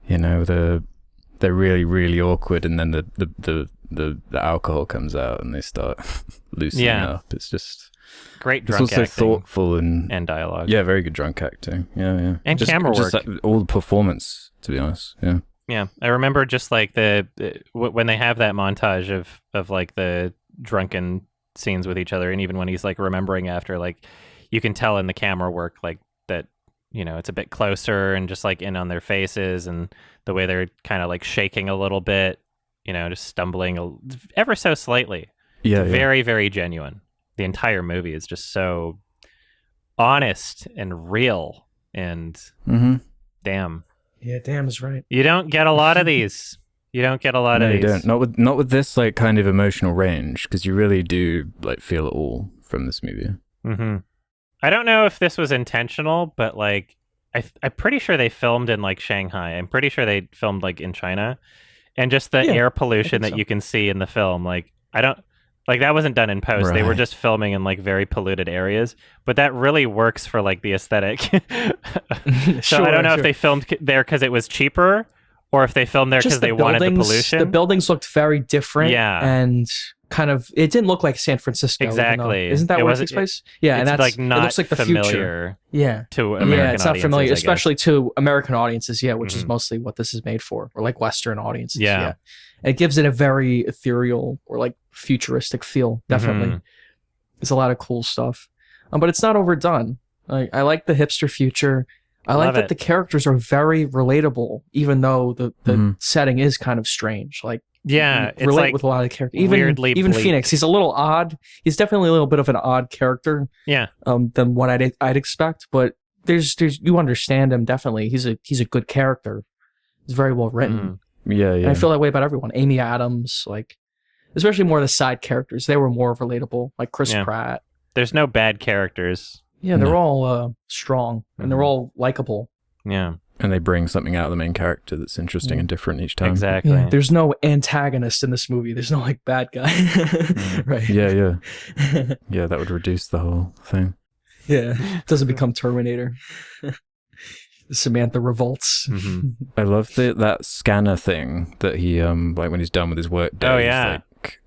you know, they're really, really awkward, and then the alcohol comes out and they start loosening up. It's just great drunk acting. It's also thoughtful and dialogue. Yeah, very good drunk acting. Yeah. And just, camera work. Just like, all the performance, to be honest. Yeah. Yeah, I remember just like when they have that montage of like the drunken scenes with each other, and even when he's like remembering after, like you can tell in the camera work like that, you know, it's a bit closer and just like in on their faces, and the way they're kind of like shaking a little bit, you know, just stumbling ever so slightly. Yeah, very, very genuine. The entire movie is just so honest and real, and damn. Yeah, damn is right. You don't get a lot of these. You don't get a lot of these. You don't. Not with this like kind of emotional range, because you really do like feel it all from this movie. I don't know if this was intentional, but like I'm pretty sure they filmed in like Shanghai. I'm pretty sure they filmed like in China, and just the air pollution that you can see in the film, like I don't. Like that wasn't done in post. Right. They were just filming in like very polluted areas, but that really works for like the aesthetic. So I don't know if they filmed there because it was cheaper, or if they filmed there because they wanted the pollution. The buildings looked very different. Yeah, and kind of it didn't look like San Francisco. Exactly. Isn't that where it takes place? Yeah, and that's like not it looks like the familiar. Future. To American it's not familiar, especially to American audiences. Yeah, which is mostly what this is made for, or like Western audiences. Yeah. It gives it a very ethereal or like futuristic feel. Definitely, it's a lot of cool stuff, but it's not overdone. I like the hipster future. I like that the characters are very relatable, even though the setting is kind of strange. Like, yeah, it's relate with a lot of the characters. Even bleak. Phoenix, he's a little odd. He's definitely a little bit of an odd character. Yeah. Than what I'd expect, but there's you understand him definitely. He's a good character. He's very well written. Yeah. And I feel that way about everyone. Amy Adams, like, especially more of the side characters. They were more relatable, like Chris Pratt. There's no bad characters. Yeah, they're all strong, and they're all likable. Yeah. And they bring something out of the main character that's interesting and different each time. Exactly. Yeah, there's no antagonist in this movie. There's no, like, bad guy. Right. Yeah. Yeah, that would reduce the whole thing. Yeah, it doesn't become Terminator. Samantha revolts. I love that scanner thing that he like when he's done with his work day. Oh yeah,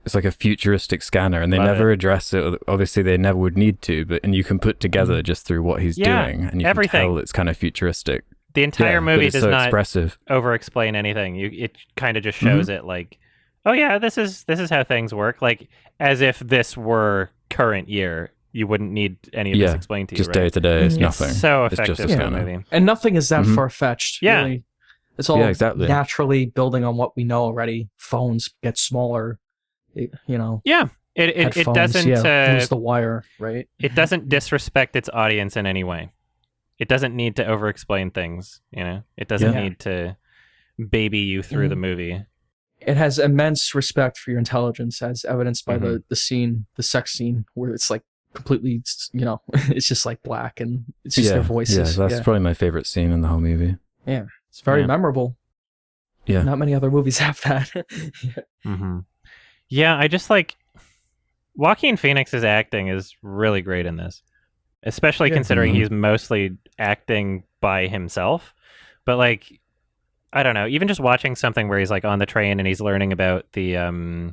it's like a futuristic scanner, and they never address it. Obviously, they never would need to, and you can put together just through what he's doing, and you can tell it's kind of futuristic. The entire movie does so not expressive. over-explain anything. It kind of just shows it like, oh yeah, this is how things work. Like as if this were current year, you wouldn't need any of this explained to you. Just day to day, it's nothing. It's so effective It's in the movie, and nothing is that far-fetched. Yeah, really. It's all naturally building on what we know already. Phones get smaller, you know. Yeah, it doesn't lose the wire, right? It doesn't disrespect its audience in any way. It doesn't need to over-explain things, you know. It doesn't need to baby you through the movie. It has immense respect for your intelligence, as evidenced by the sex scene, where it's like completely, you know, it's just like black and it's just their voices. Yeah, that's probably my favorite scene in the whole movie. Yeah, it's very memorable. Yeah. Not many other movies have that. Yeah, I just like Joaquin Phoenix's acting is really great in this, especially considering he's mostly acting by himself. But like, I don't know, even just watching something where he's like on the train and he's learning about the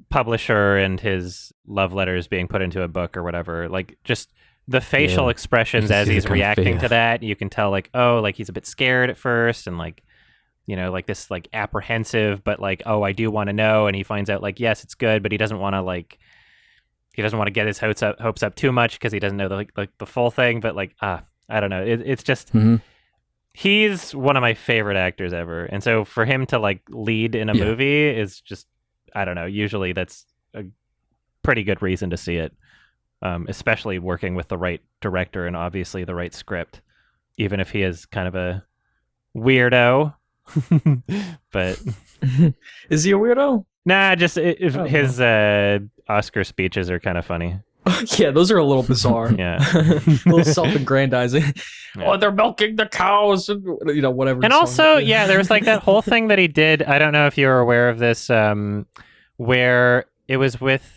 publisher and his love letters being put into a book or whatever, like just the facial expressions as he's reacting to that, you can tell like, oh, like he's a bit scared at first and like, you know, like this like apprehensive, but like, oh, I do want to know. And he finds out like, yes, it's good, but he doesn't want to get his hopes up too much because he doesn't know the full thing. But like, I don't know. It's just, he's one of my favorite actors ever. And so for him to like lead in a movie is just, I don't know. Usually that's a pretty good reason to see it. Especially working with the right director and obviously the right script, even if he is kind of a weirdo. But is he a weirdo? Nah, just his Oscar speeches are kind of funny. Yeah, those are a little bizarre. Yeah, a little self-aggrandizing. Yeah. Oh, they're milking the cows, and you know, whatever. And also, there was like that whole thing that he did. I don't know if you're aware of this, where it was with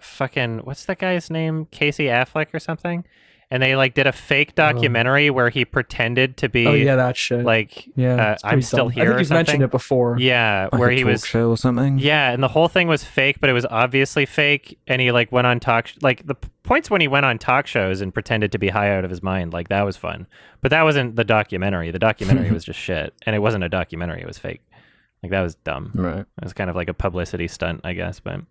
fucking what's that guy's name, Casey Affleck or something. And they like did a fake documentary where he pretended to be. Oh yeah, that shit. Like, I'm still here. I think you've mentioned it before. Yeah, like where he was show or something. Yeah, and the whole thing was fake, but it was obviously fake. And he like went on like the points when he went on talk shows and pretended to be high out of his mind. Like that was fun, but that wasn't the documentary. The documentary was just shit, and it wasn't a documentary. It was fake. Like that was dumb. Right. It was kind of like a publicity stunt, I guess, but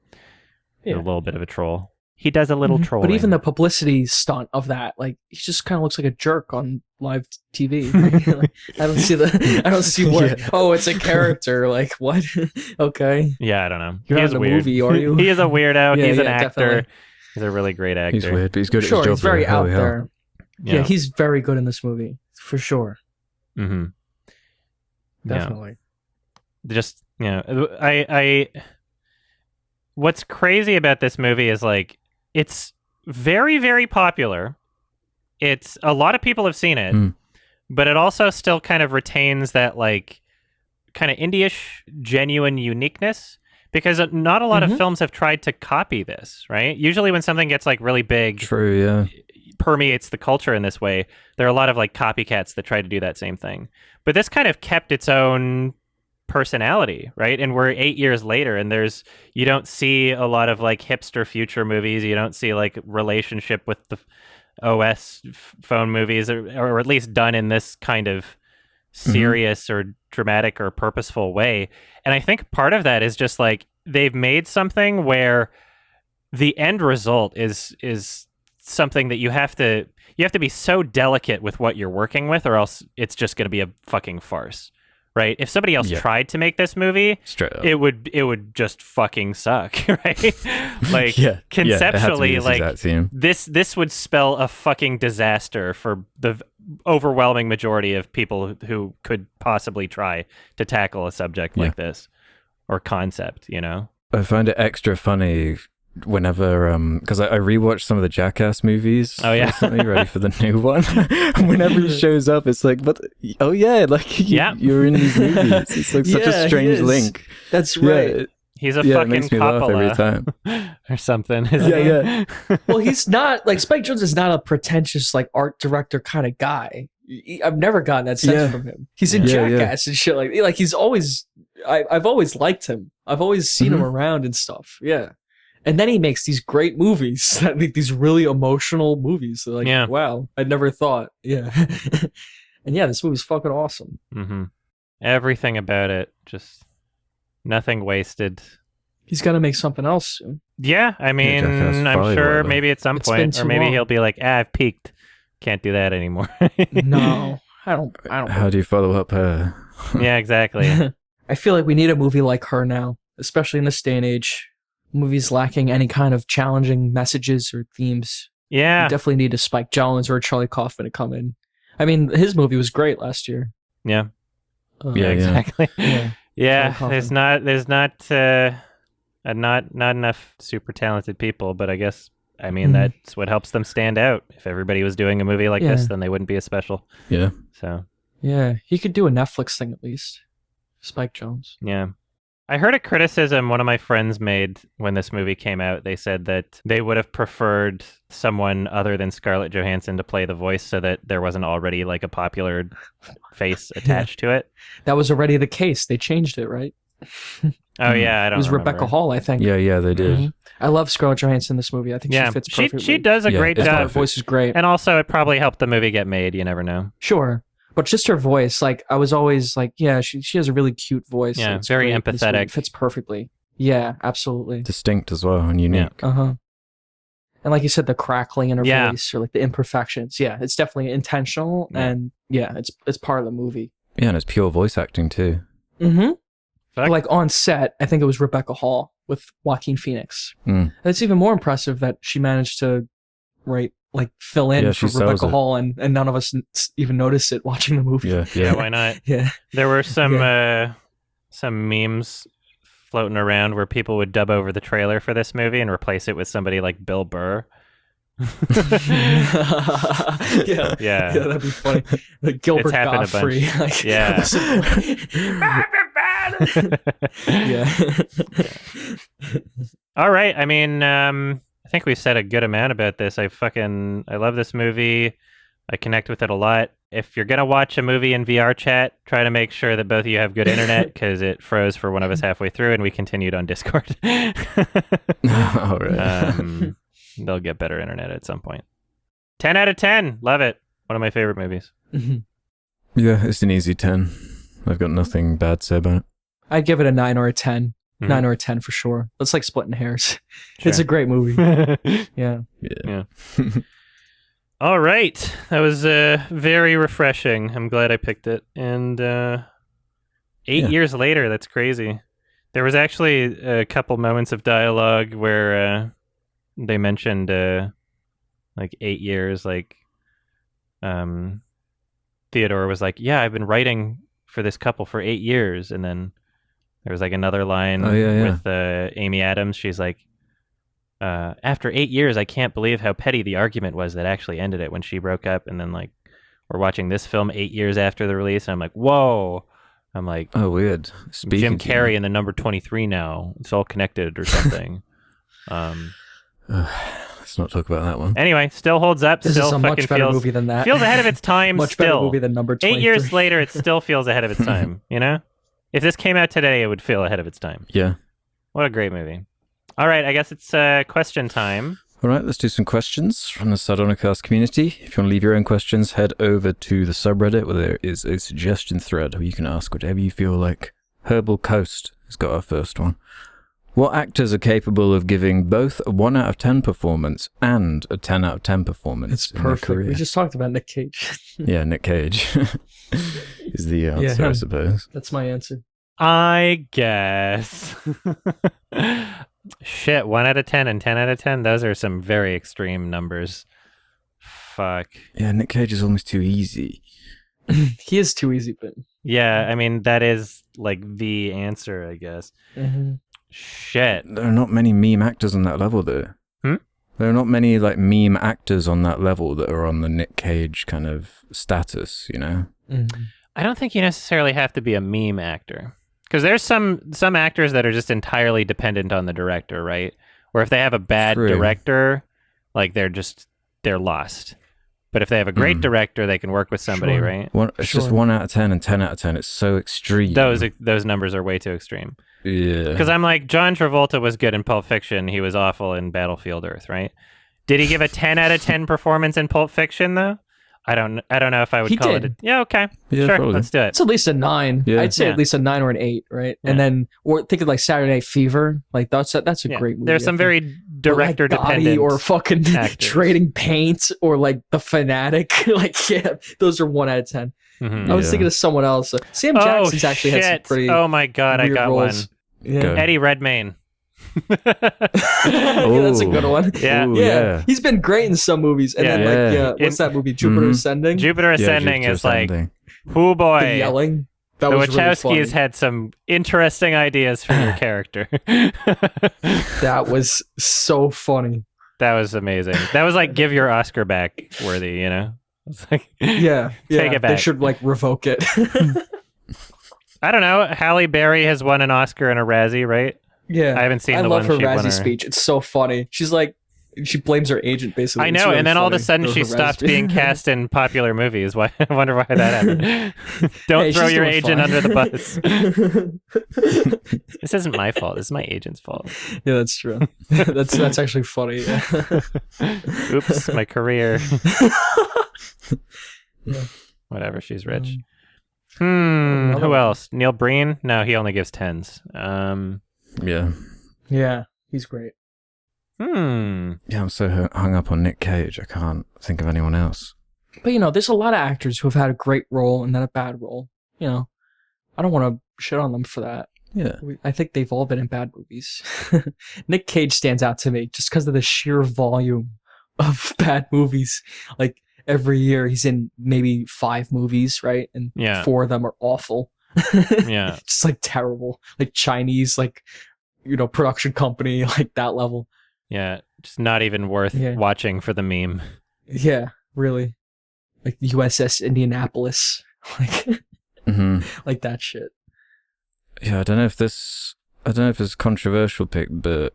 a little bit of a troll. He does a little trolling. But even the publicity stunt of that, like he just kind of looks like a jerk on live TV. Like, I don't see what. Yeah. Oh, it's a character. Like what? Okay. Yeah, I don't know. You're not in a movie, are you? He is a weirdo. He's an actor. Definitely. He's a really great actor. He's weird, but he's good. Sure, at his job. He's very out there. Yeah, he's very good in this movie for sure. Mm-hmm. Definitely. Yeah. Just I. What's crazy about this movie is like it's very, very popular. It's a lot of people have seen it, but it also still kind of retains that like kind of indie-ish, genuine uniqueness because not a lot of films have tried to copy this, right? Usually when something gets like really big, permeates the culture in this way, there are a lot of like copycats that try to do that same thing. But this kind of kept its own personality, right? And we're 8 years later and you don't see a lot of like hipster future movies. You don't see like relationship with the OS phone movies or at least done in this kind of serious or dramatic or purposeful way. And I think part of that is just like they've made something where the end result is something that you have to be so delicate with what you're working with or else it's just going to be a fucking farce. Right? If somebody else tried to make this movie, it would just fucking suck, right? Like conceptually, like this would spell a fucking disaster for the overwhelming majority of people who could possibly try to tackle a subject like this or concept, you know? I find it extra funny whenever because I rewatched some of the Jackass movies recently, ready for the new one. Whenever he shows up, it's like, but like you're in these movies. It's like such a strange link. That's right. He's a fucking Coppola every time. or something. Well, he's not like Spike Jonze is not a pretentious like art director kind of guy. I've never gotten that sense from him. He's in Jackass and shit like he's always. I've always liked him. I've always seen him around and stuff. Yeah. And then he makes these great movies, these really emotional movies. Like, wow, I never thought. Yeah. And yeah, this movie's fucking awesome. Mm-hmm. Everything about it, just nothing wasted. He's got to make something else soon. Yeah, I mean, I'm sure maybe at some point, or maybe he'll be like, I've peaked. Can't do that anymore. No, I don't. How do you follow up her? Yeah, exactly. I feel like we need a movie like her now, especially in this day and age. Movies lacking any kind of challenging messages or themes. Yeah. We definitely need a Spike Jonze or a Charlie Kaufman to come in. I mean, his movie was great last year. Yeah. Yeah, exactly. Yeah, there's not enough super talented people, but I guess, I mean, that's what helps them stand out. If everybody was doing a movie like this, then they wouldn't be as special. Yeah. So. Yeah, he could do a Netflix thing at least. Spike Jonze. Yeah. I heard a criticism one of my friends made when this movie came out. They said that they would have preferred someone other than Scarlett Johansson to play the voice so that there wasn't already like a popular face attached to it. That was already the case. They changed it, right? Oh, yeah, I don't know. It was remember. Rebecca Hall, I think. Yeah, they did. Mm-hmm. I love Scarlett Johansson in this movie. I think she fits perfectly. She does a great job. Her voice is great. And also, it probably helped the movie get made. You never know. Sure. But just her voice, like, I was always like, yeah, she has a really cute voice. Yeah, it's very empathetic. It fits perfectly. Yeah, absolutely. Distinct as well and unique. Yeah. Uh-huh. And like you said, the crackling in her voice or like the imperfections. Yeah, it's definitely intentional and it's part of the movie. Yeah, and it's pure voice acting too. Mm-hmm. Like on set, I think it was Rebecca Hall with Joaquin Phoenix. And it's even more impressive that she managed to fill in for Rebecca Hall and none of us even noticed it watching the movie. Yeah, why not? Yeah. There were some memes floating around where people would dub over the trailer for this movie and replace it with somebody like Bill Burr. Yeah, that'd be funny. Like Gilbert Godfrey. Like, yeah. Yeah. All right. I mean, I think we said a good amount about this. I love this movie. I connect with it a lot. If you're going to watch a movie in VR chat, try to make sure that both of you have good internet because it froze for one of us halfway through and we continued on Discord. All right. They'll get better internet at some point. 10 out of 10. Love it. One of my favorite movies. Yeah, it's an easy 10. I've got nothing bad to say about it. I'd give it a 9 or a 10. 9 or a 10 for sure. That's like splitting hairs. Sure. It's a great movie. Yeah. All right. That was very refreshing. I'm glad I picked it. And 8 years later, that's crazy. There was actually a couple moments of dialogue where they mentioned 8 years. Like Theodore was like, yeah, I've been writing for this couple for 8 years. And then there was like another line with Amy Adams. She's like, after 8 years, I can't believe how petty the argument was that actually ended it when she broke up. And then like, we're watching this film 8 years after the release. And I'm like, whoa. I'm like, oh, weird. Jim Carrey in the number 23 now. It's all connected or something. Let's not talk about that one. Anyway, still holds up. This still is a much better movie than that. Feels ahead of its time. Much better movie than number 23. 8 years later, it still feels ahead of its time. You know, if this came out today, it would feel ahead of its time. Yeah. What a great movie. All right, I guess it's question time. All right, let's do some questions from the Sardonicast community. If you want to leave your own questions, head over to the subreddit where there is a suggestion thread where you can ask whatever you feel like. Herbal Coast has got our first one. What actors are capable of giving both a 1 out of 10 performance and a 10 out of 10 performance it's in their perfect. career? We just talked about Nick Cage. Yeah, Nick Cage is the answer, I suppose. That's my answer. I guess. Shit, 1 out of 10 and 10 out of 10? Those are some very extreme numbers. Fuck. Yeah, Nick Cage is almost too easy. He is too easy, but... Yeah, I mean, that is like the answer, I guess. Mm-hmm. Shit. There are not many meme actors on that level, though. There are not many like meme actors on that level that are on the Nick Cage kind of status, you know? Mm-hmm. I don't think you necessarily have to be a meme actor. Because there's some actors that are just entirely dependent on the director, right? Or if they have a bad director, like they're lost. But if they have a great director, they can work with somebody, right? It's just 1 out of 10 and 10 out of 10. It's so extreme. Those numbers are way too extreme. Yeah. Because I'm like, John Travolta was good in Pulp Fiction. He was awful in Battlefield Earth, right? Did he give a 10 out of 10 performance in Pulp Fiction, though? I don't know if I would call it. Yeah, okay. Yeah, sure, probably. let's do it. It's at least a 9. Yeah. I'd say at least a 9 or an 8, right? Yeah. And then, or thinking like Saturday Night Fever, like that's a great movie. There's some very director-dependent like or fucking actors. Trading Paint or like The Fanatic. Like, yeah, those are 1 out of 10. Mm-hmm. I was thinking of someone else. Sam Jackson's actually had some pretty. Oh my god, I got roles. one. Yeah. Eddie Redmayne. Yeah, that's a good one. Yeah. Ooh, yeah, he's been great in some movies, and then what's that movie? Jupiter Ascending. Jupiter Ascending Jupiter is Ascending. like, oh boy, the yelling. That the was Wachowskis really funny. had some interesting ideas for your character. That was so funny. That was amazing. That was like give your Oscar back worthy, you know? It's like, yeah, take it back. They should like revoke it. I don't know. Halle Berry has won an Oscar and a Razzie, right? Yeah, I haven't seen I the love one her she won Razzie speech. It's so funny. She's like, she blames her agent basically. I know, and then all of a sudden she stopped being cast in popular movies. Why? I wonder why that happened. Don't throw your agent under the bus. This isn't my fault. This is my agent's fault. Yeah, that's true. That's actually funny. Yeah. Oops, my career. Yeah. Whatever. She's rich. Who else? Neil Breen? No, he only gives 10s. Yeah, he's great. Yeah, I'm so hung up on Nick Cage. I can't think of anyone else. But there's a lot of actors who have had a great role and then a bad role. I don't want to shit on them for that. Yeah, I think they've all been in bad movies. Nick Cage stands out to me just because of the sheer volume of bad movies. Like every year he's in maybe 5 movies, right? And 4 of them are awful. Yeah, just like terrible, like Chinese, like production company, like that level. Yeah, just not even worth watching for the meme. Yeah, really. Like USS Indianapolis. Like, like that shit. Yeah, I don't know if it's a controversial pick, but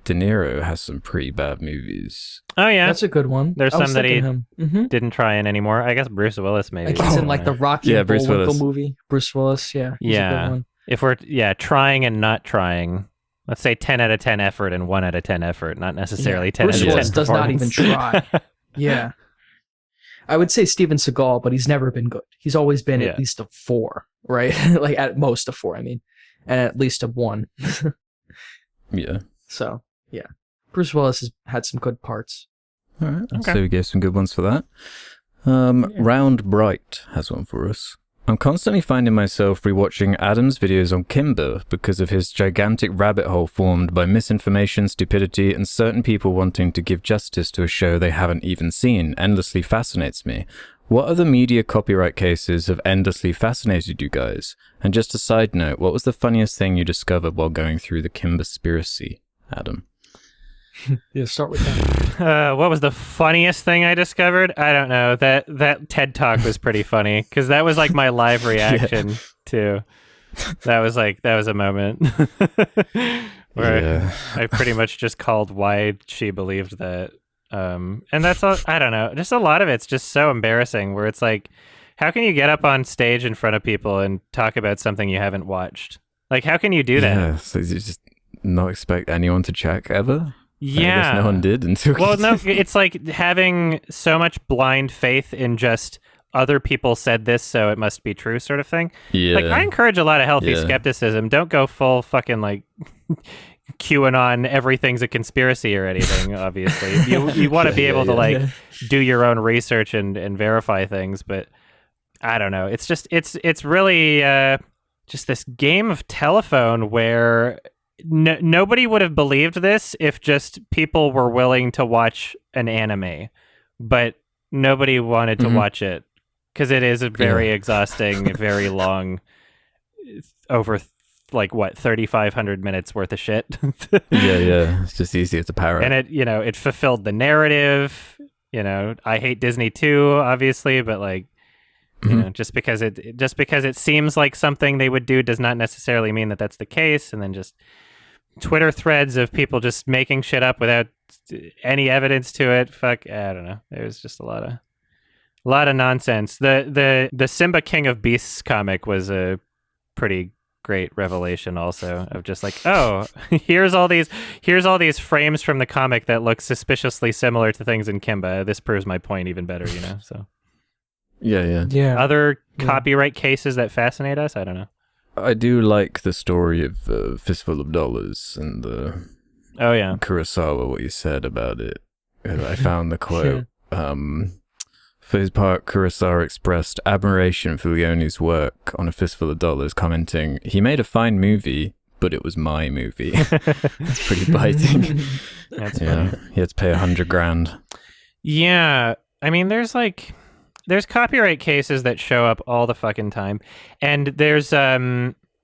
De Niro has some pretty bad movies. Oh yeah, that's a good one. There's some that he didn't try in anymore. I guess Bruce Willis maybe. Like he's in like the Rocky Bullwinkle movie. Bruce Willis, yeah. He's a good one. If we're trying and not trying. Let's say 10 out of 10 effort and 1 out of 10 effort, not necessarily 10 out of 10 Bruce Willis does not even try. Yeah. I would say Steven Seagal, but he's never been good. He's always been at least a 4, right? Like at most a 4, I mean. And at least a 1. Yeah. So, yeah. Bruce Willis has had some good parts. All right. Okay. So we gave some good ones for that. Round Bright has one for us. I'm constantly finding myself rewatching Adam's videos on Kimber because of his gigantic rabbit hole formed by misinformation, stupidity, and certain people wanting to give justice to a show they haven't even seen endlessly fascinates me. What other media copyright cases have endlessly fascinated you guys? And just a side note, what was the funniest thing you discovered while going through the Kimberspiracy, Adam? Yeah, start with that. What was the funniest thing I discovered? I don't know. That TED Talk was pretty funny because that was like my live reaction too. That was a moment where I pretty much just called why she believed that. And that's all, I don't know. Just a lot of it's just so embarrassing where it's like, how can you get up on stage in front of people and talk about something you haven't watched? Like, how can you do that? Yeah, so you just not expect anyone to check ever? Yeah. I guess no one did until... Well, no, it's like having so much blind faith in just other people said this, so it must be true sort of thing. Yeah. Like, I encourage a lot of healthy skepticism. Don't go full fucking, like, QAnon, everything's a conspiracy or anything, obviously. You want to be able to, do your own research and verify things, but I don't know. It's just, it's really just this game of telephone where... nobody would have believed this if just people were willing to watch an anime, but nobody wanted to watch it because it is a very exhausting, very long, over 3,500 minutes worth of shit. Yeah. It's just easier to parrot. And it fulfilled the narrative. I hate Disney too, obviously, but just because it seems like something they would do does not necessarily mean that that's the case. And then just Twitter threads of people just making shit up without any evidence to it. Fuck, I don't know. There's just a lot of A lot of nonsense. The Simba King of Beasts comic was a pretty great revelation also, of just like, oh, here's all these frames from the comic that look suspiciously similar to things in Kimba. This proves my point even better, So yeah. Other copyright cases that fascinate us? I don't know. I do like the story of Fistful of Dollars and the Kurosawa, what you said about it. I found the quote. For his part, Kurosawa expressed admiration for Leone's work on A Fistful of Dollars, commenting, "He made a fine movie, but it was my movie." That's pretty biting. That's funny. He had to pay $100,000. Yeah, I mean, there's copyright cases that show up all the fucking time, and there's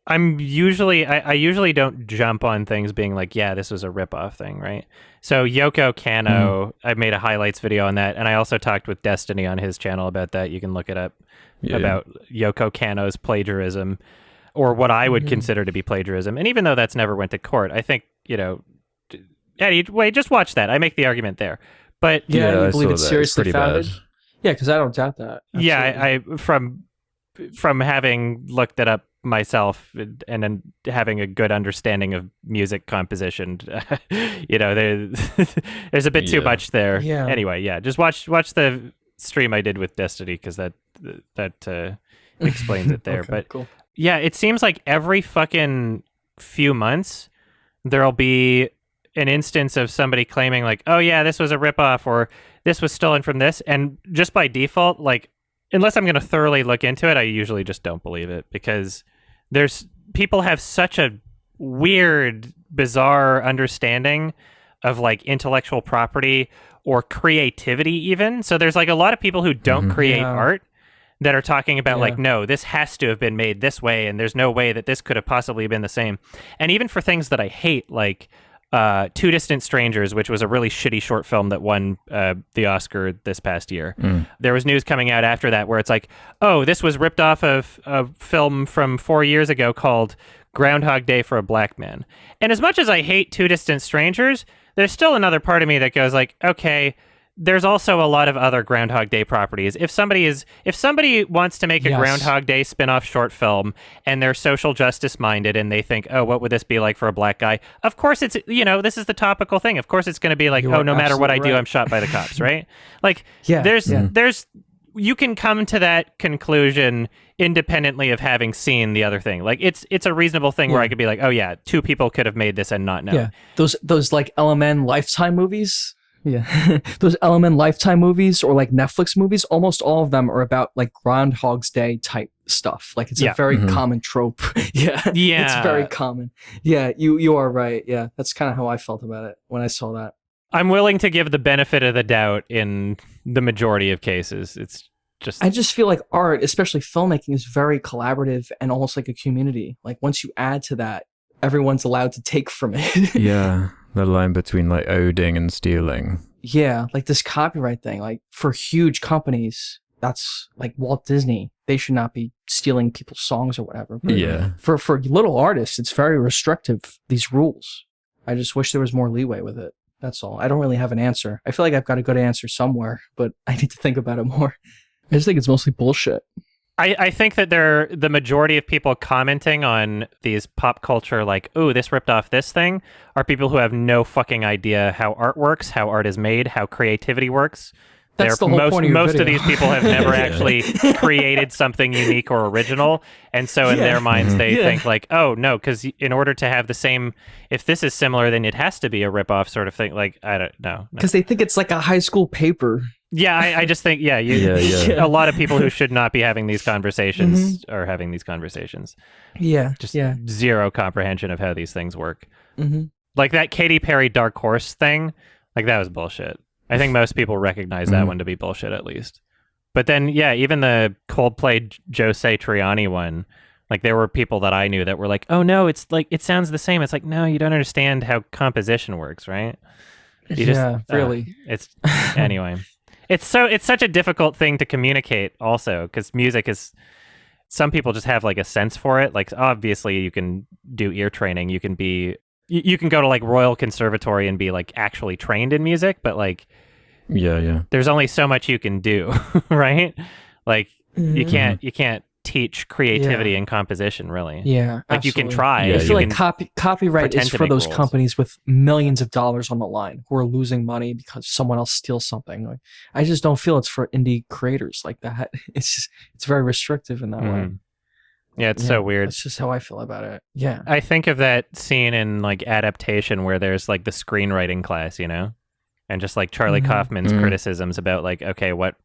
I usually don't jump on things being like, yeah, this was a ripoff thing, right? So Yoko Kanno, I made a highlights video on that, and I also talked with Destiny on his channel about that. You can look it up about Yoko Kanno's plagiarism, or what I would consider to be plagiarism. And even though that's never went to court, I think, Eddie, wait, just watch that. I make the argument there. But you believe it's seriously founded? Yeah, because I don't doubt that. Absolutely. Yeah, I from having looked it up myself and then having a good understanding of music composition, there's a bit too much there. Yeah. Anyway, just watch the stream I did with Destiny, because that explains it there. Okay, but cool. Yeah, it seems like every fucking few months there'll be an instance of somebody claiming like, oh yeah, this was a ripoff, or this was stolen from this, and just by default, like, unless I'm going to thoroughly look into it, I usually just don't believe it, because people have such a weird, bizarre understanding of like intellectual property or creativity even. So there's like a lot of people who don't create art that are talking about like, no, this has to have been made this way, and there's no way that this could have possibly been the same. And even for things that I hate, like Two Distant Strangers, which was a really shitty short film that won the Oscar this past year. There was news coming out after that where it's like, oh, this was ripped off of a film from 4 years ago called Groundhog Day for a Black Man. And as much as I hate Two Distant Strangers, there's still another part of me that goes like, okay, there's also a lot of other Groundhog Day properties. If somebody wants to make a Groundhog Day spin-off short film and they're social justice minded and they think, oh, what would this be like for a black guy? Of course it's, this is the topical thing. Of course it's going to be like, no matter what I do, I'm shot by the cops, right? Like, there's you can come to that conclusion independently of having seen the other thing. Like, it's a reasonable thing where I could be like, oh yeah, two people could have made this and not know. Yeah, those like LMN Lifetime movies. Yeah, those Element Lifetime movies or like Netflix movies, almost all of them are about like Groundhog's Day type stuff. Like, it's a very common trope. It's very common. Yeah, you are right. Yeah, that's kind of how I felt about it when I saw that. I'm willing to give the benefit of the doubt in the majority of cases. I just feel like art, especially filmmaking, is very collaborative and almost like a community. Like, once you add to that, everyone's allowed to take from it. Yeah. The line between like owning and stealing. Yeah, like this copyright thing, like for huge companies, that's like Walt Disney. They should not be stealing people's songs or whatever. But for little artists, it's very restrictive, these rules. I just wish there was more leeway with it. That's all. I don't really have an answer. I feel like I've got a good answer somewhere, but I need to think about it more. I just think it's mostly bullshit. I think that the majority of people commenting on these pop culture, like, oh, this ripped off this thing, are people who have no fucking idea how art works, how art is made, how creativity works. That's the whole point of your video. Most of these people have never actually created something unique or original. And so in their minds, they think like, oh, no, because in order to have the same, if this is similar, then it has to be a ripoff sort of thing. Like, I don't know. Because they think it's like a high school paper. Yeah, I just think, a lot of people who should not be having these conversations are having these conversations. Yeah. Just zero comprehension of how these things work. Like that Katy Perry Dark Horse thing, like that was bullshit. I think most people recognize that one to be bullshit at least. But then, even the Coldplay Jose Triani one, like there were people that I knew that were like, oh no, it's like, it sounds the same. It's like, no, you don't understand how composition works, right? Really. It's, anyway. It's such a difficult thing to communicate also, because music is, some people just have like a sense for it. Like, obviously you can do ear training. You can go to like Royal Conservatory and be like actually trained in music, but like Yeah. there's only so much you can do, right? Like you can't teach creativity and composition, really. Yeah, like you can try. I feel like copyright is for those rules. companies with millions of dollars on the line who are losing money because someone else steals something. Like, I just don't feel it's for indie creators like that. It's very restrictive in that way. Yeah, it's so weird. That's just how I feel about it. Yeah. I think of that scene in like adaptation where there's like the screenwriting class, you know, and just like Charlie Kaufman's criticisms about like, okay, what,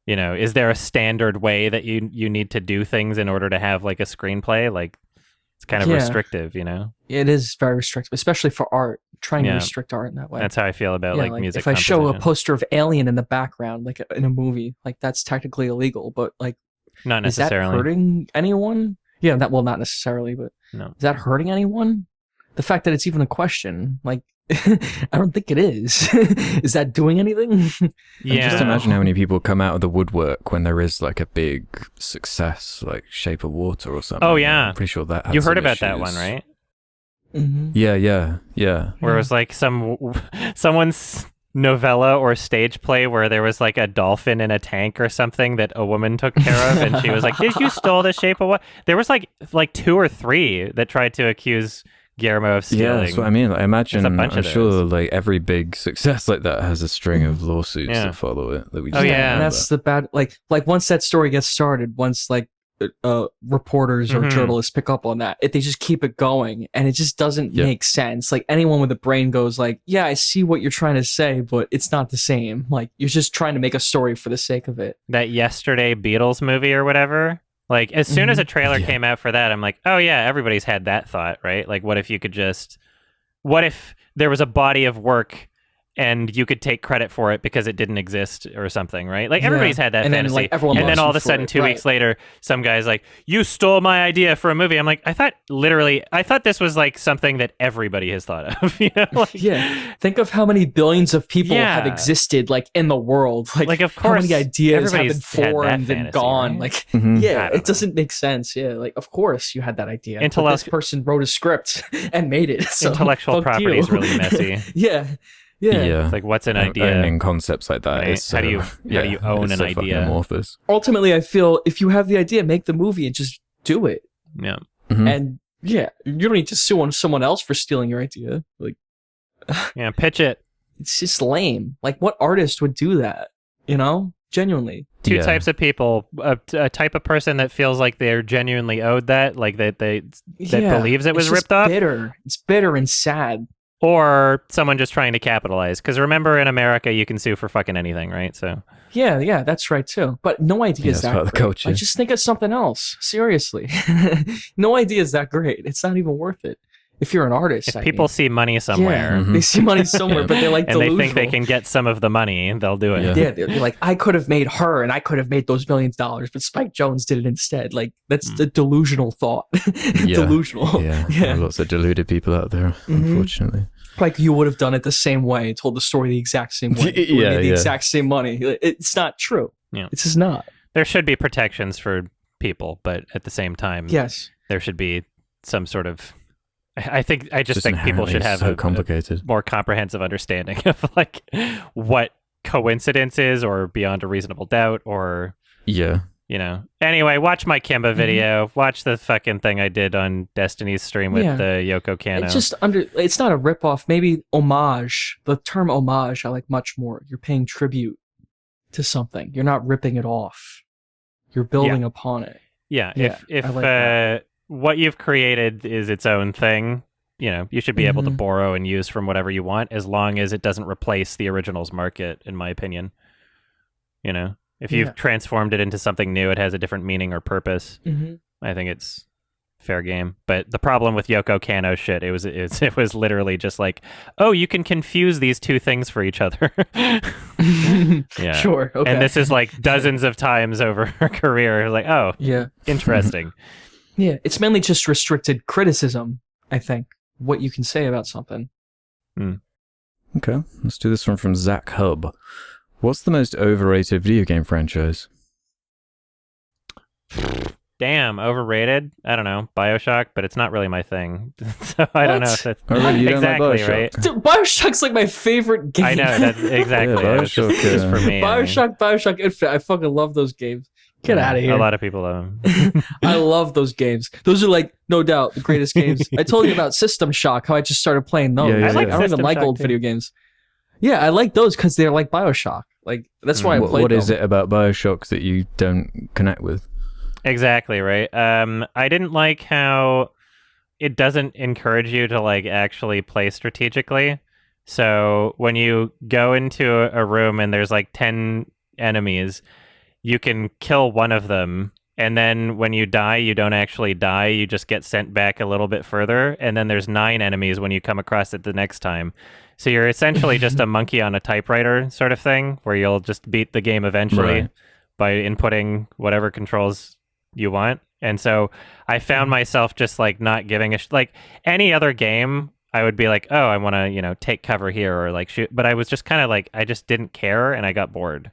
you know, is there a standard way that you need to do things in order to have like a screenplay? Like, it's kind of restrictive, you know? It is very restrictive, especially for art, trying to restrict art in that way. That's how I feel about like music if I show a poster of Alien in the background, like in a movie, like that's technically illegal, but like, not necessarily. Is that hurting anyone? Yeah, not necessarily, but no. Is that hurting anyone? The fact that it's even a question, like, I don't think it is. Is that doing anything? Yeah. Just imagine how many people come out of the woodwork when there is like a big success, like Shape of Water or something. Oh yeah, I'm pretty sure that had you heard about issues. that one, right? Yeah. Where it was like someone's novella or stage play where there was like a dolphin in a tank or something that a woman took care of, and she was like, "Did you stole the Shape of Water?" There was like 2 or 3 that tried to accuse Guillermo of stealing. Yeah, that's what I mean. Like, imagine, I'm sure like every big success like that has a string of lawsuits that follow it. That we just and that's the bad. Like once that story gets started, once like reporters or journalists pick up on that, they just keep it going, and it just doesn't make sense. Like anyone with a brain goes like, yeah, I see what you're trying to say, but it's not the same. Like you're just trying to make a story for the sake of it. That Yesterday Beatles movie or whatever, like as soon as a trailer came out for that, I'm like, oh yeah, everybody's had that thought, right? Like what if there was a body of work and you could take credit for it because it didn't exist or something, right? Like everybody's had that fantasy. And then all of a sudden, 2 weeks later, some guy's like, you stole my idea for a movie. I'm like, I thought this was like something that everybody has thought of, you know? Like, think of how many billions of people have existed like in the world. Like of course, how many ideas have been formed and gone. Right? Like, it doesn't make sense. Yeah, like of course you had that idea. But this person wrote a script and made it. So intellectual property is really messy. Yeah. It's like, what's an idea? Owning concepts like that is how do you own an idea? Amorphous. Ultimately, I feel if you have the idea, make the movie and just do it. Yeah. And you don't need to sue someone else for stealing your idea. Like, pitch it. It's just lame. Like, what artist would do that? You know, genuinely. Two types of people: a type of person that feels like they're genuinely owed that, like that believes it was ripped off. It's bitter and sad. Or someone just trying to capitalize. Because remember, in America, you can sue for fucking anything, right? So yeah, that's right too. But no idea is that great. The culture. Like, just think of something else. Seriously, no idea is that great. It's not even worth it. If you're an artist, if people see money somewhere, they see money somewhere, but they're like delusional. And they think they can get some of the money, they'll do it. Yeah, they're like, I could have made her, and I could have made those $millions, but Spike Jonze did it instead. Like that's the delusional thought. Delusional. Yeah. There are lots of deluded people out there, unfortunately. Like you would have done it the same way, told the story the exact same way, made the exact same money. It's not true. Yeah, it's just not. There should be protections for people, but at the same time, there should be some sort of. I just think people should have a more comprehensive understanding of like what coincidence is, or beyond a reasonable doubt, or you know. Anyway, watch my Kimba video. Watch the fucking thing I did on Destiny's stream with the Yoko Kanno. It's not a ripoff. Maybe homage. The term homage I like much more. You're paying tribute to something. You're not ripping it off. You're building upon it. Yeah. If what you've created is its own thing, you know, you should be able to borrow and use from whatever you want, as long as it doesn't replace the original's market, in my opinion. You know, if you've transformed it into something new, it has a different meaning or purpose. I think it's fair game. But the problem with Yoko Kanno shit, it was literally just like, oh, you can confuse these two things for each other. Sure. Okay. And this is like dozens of times over her career. Like, oh, interesting. Yeah, it's mainly just restricted criticism, I think, what you can say about something. Okay, let's do this one from Zach Hub. What's the most overrated video game franchise? damn, overrated. I don't know, BioShock, but it's not really my thing. So I don't know if that's exactly right. Dude, BioShock's like my favorite game. I know, that's exactly. BioShock just for me. BioShock Infinite. I fucking love those games. Get out of here. A lot of people love them. I love those games. Those are like, no doubt, the greatest games. I told you about System Shock, how I just started playing those. I don't even like old video games. Yeah, I like those because they're like BioShock. Like, that's why I played What them. is it about BioShock that you don't connect with? Exactly, right. I didn't like how it doesn't encourage you to like actually play strategically. So when you go into a room and there's like 10 enemies, you can kill one of them, and then when you die, you don't actually die. You just get sent back a little bit further, and then there's 9 enemies when you come across it the next time. So you're essentially just a monkey on a typewriter sort of thing, where you'll just beat the game eventually by inputting whatever controls you want. And so I found myself just like not giving like any other game. I would be like, oh, I want to, take cover here or like shoot. But I was just kind of like, I just didn't care, and I got bored.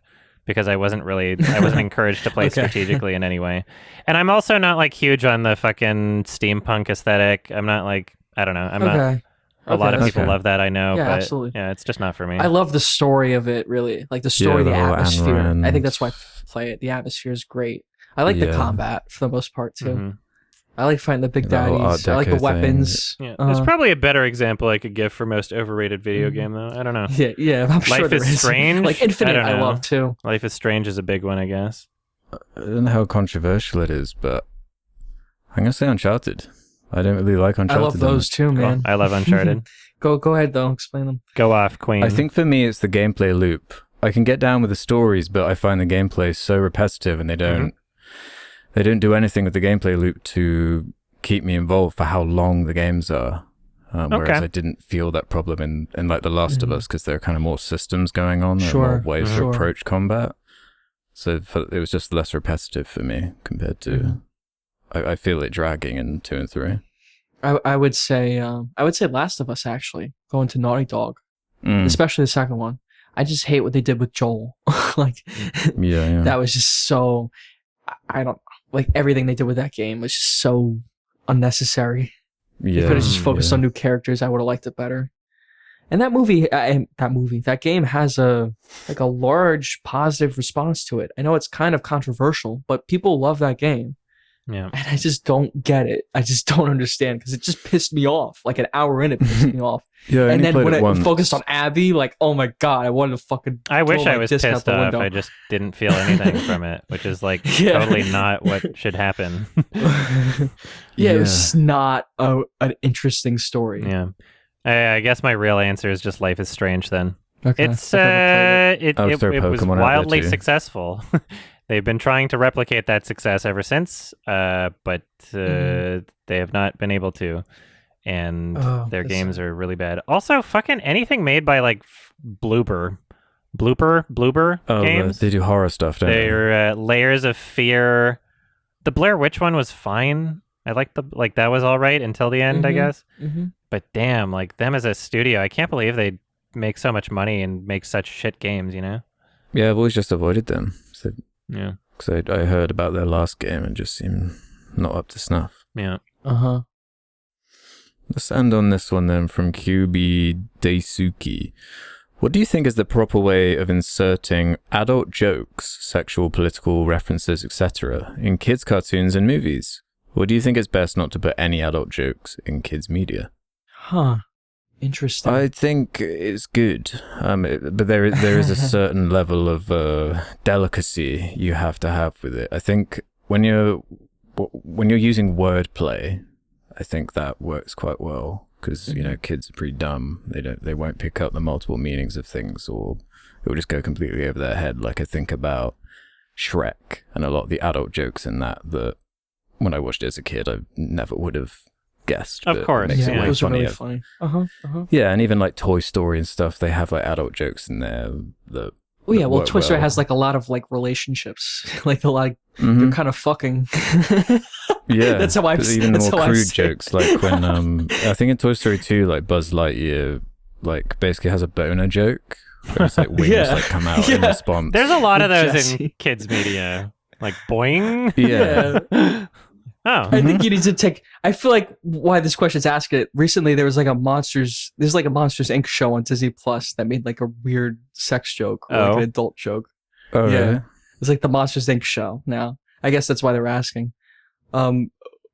Because I wasn't encouraged to play strategically in any way. And I'm also not like huge on the fucking steampunk aesthetic. I'm not like, I don't know. I'm not. A lot of people love that, I know. Yeah, but absolutely. Yeah, it's just not for me. I love the story of it, really. Like the story, the atmosphere. Amaranth. I think that's why I play it. The atmosphere is great. I like the combat for the most part, too. Mm-hmm. I like fighting the big daddies. I like the weapons. Yeah. There's probably a better example I could give for most overrated video game, though. I don't know. Yeah, I'm sure Life is Strange. Like Infinite, I love too. Life is Strange is a big one, I guess. I don't know how controversial it is, but I'm gonna say Uncharted. I don't really like Uncharted. I love those too, man. Cool. I love Uncharted. Go ahead, though. Explain them. Go off, Queen. I think for me, it's the gameplay loop. I can get down with the stories, but I find the gameplay so repetitive, and they don't do anything with the gameplay loop to keep me involved for how long the games are. Whereas I didn't feel that problem in like The Last of Us, because there are kind of more systems going on, there are more ways to approach combat. So it was just less repetitive for me compared to. I feel it dragging in 2 and 3. I would say Last of Us, actually, going to Naughty Dog, especially the second one. I just hate what they did with Joel. That was just so. I don't like everything they did with that game was just so unnecessary. You could have just focused on new characters. I would have liked it better. And that game has a large positive response to it. I know it's kind of controversial, but people love that game. Yeah. And I just don't get it. I just don't understand, because it just pissed me off. Like an hour in, it pissed me off. And then when it focused on Abby, like, oh my god, I wanted to fucking. I wish I was pissed off. I just didn't feel anything from it, which is like totally not what should happen. It was just not an interesting story. Yeah. I guess my real answer is just Life is Strange. Then it's it was wildly successful. They've been trying to replicate that success ever since, but they have not been able to. And their games are really bad. Also, fucking anything made by like Bloober games. They do horror stuff, don't they? They're Layers of Fear. The Blair Witch one was fine. I liked that was all right until the end, I guess. But damn, like them as a studio, I can't believe they make so much money and make such shit games. Yeah, I've always just avoided them. So. Yeah, because I heard about their last game and just seemed not up to snuff. Yeah. Let's end on this one then from QB Daisuki. What do you think is the proper way of inserting adult jokes, sexual, political references, etc. in kids' cartoons and movies? Or do you think it's best not to put any adult jokes in kids' media? Interesting. I think it's good, but there is a certain level of delicacy you have to have with it. I think when you're using wordplay, I think that works quite well, because kids are pretty dumb. They won't pick up the multiple meanings of things, or it will just go completely over their head. Like I think about Shrek and a lot of the adult jokes in that when I watched it as a kid, I never would have guessed. Of course, it was really funny. Yeah, and even like Toy Story and stuff, they have like adult jokes in there. Toy Story has like a lot of like relationships, like they're kind of fucking. Yeah, that's how I've even more crude jokes, like when I think in Toy Story 2, like Buzz Lightyear, like basically has a boner joke where it's like wings like come out in response. There's a lot of those in kids media. Like boing. Yeah. Oh. I think you need to take. I feel like why this question's asked it. Recently, there's like a Monsters Inc. show on Disney Plus that made like a weird sex joke, or like an adult joke. Oh, yeah, really? it's like the Monsters Inc. show. Now, I guess that's why they're asking.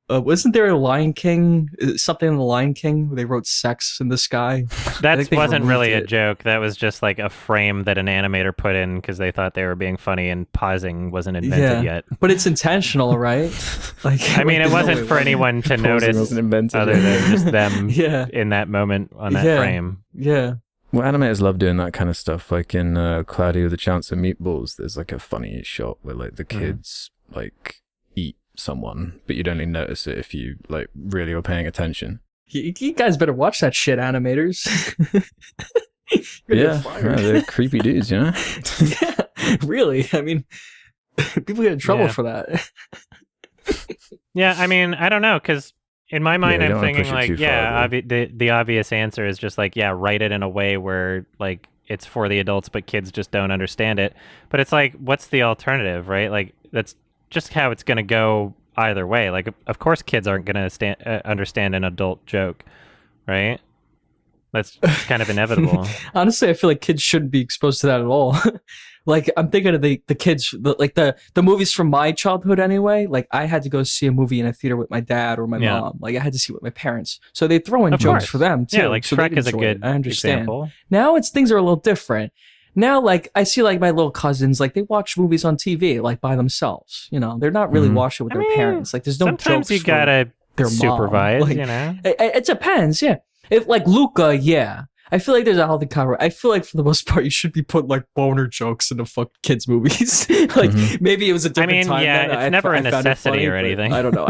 Wasn't there a Lion King? Something in the Lion King where they wrote "sex in the sky"? That wasn't really a joke. That was just like a frame that an animator put in because they thought they were being funny, and pausing wasn't invented yet. But it's intentional, right? Like, I mean, it wasn't for anyone to notice other than just them in that moment on that frame. Yeah. Well, animators love doing that kind of stuff. Like in Cloudy with a Chance of Meatballs, there's like a funny shot where like the kids like eat someone, but you'd only notice it if you like really were paying attention. You guys better watch that shit, animators. Yeah, they're creepy dudes, you know? Yeah, really. I mean, people get in trouble for that. Yeah, I mean, I don't know, because in my mind, I'm thinking like, the obvious answer is just like, write it in a way where like it's for the adults, but kids just don't understand it. But it's like, what's the alternative, right? Like, that's just how it's going to go either way. Like, of course, kids aren't going to understand an adult joke, right? That's kind of inevitable. Honestly, I feel like kids shouldn't be exposed to that at all. Like, I'm thinking of the kids, like the movies from my childhood anyway. Like, I had to go see a movie in a theater with my dad or my mom. Like, I had to see it with my parents. So they throw in jokes for them, too. Yeah, like so Shrek is a good I understand. example. Now things are a little different. Now, like, I see, like, my little cousins, like, they watch movies on TV, like, by themselves. You know, they're not really watching with their parents. Like, there's no jokes. Sometimes you gotta their supervise, mom. Like, you know? It depends, yeah. If, like, Luca, I feel like there's a healthy cover. I feel like, for the most part, you should be putting, like, boner jokes into fuck kids' movies. Like, maybe it was a different time. It's never a necessity or anything. I don't know.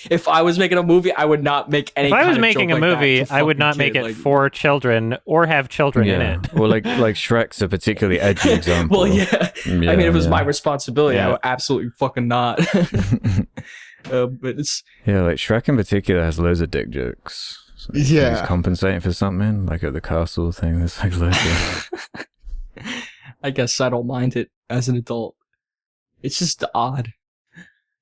If I was making a movie, I would not make any. If I was making a movie, I would not make it for children or have children in it. Or like Shrek's a particularly edgy example. Well, I mean, it was my responsibility. I would absolutely fucking not. But it's like Shrek in particular has loads of dick jokes. So he's compensating for something, like at the castle thing. There's like loads of... I guess I don't mind it as an adult. It's just odd.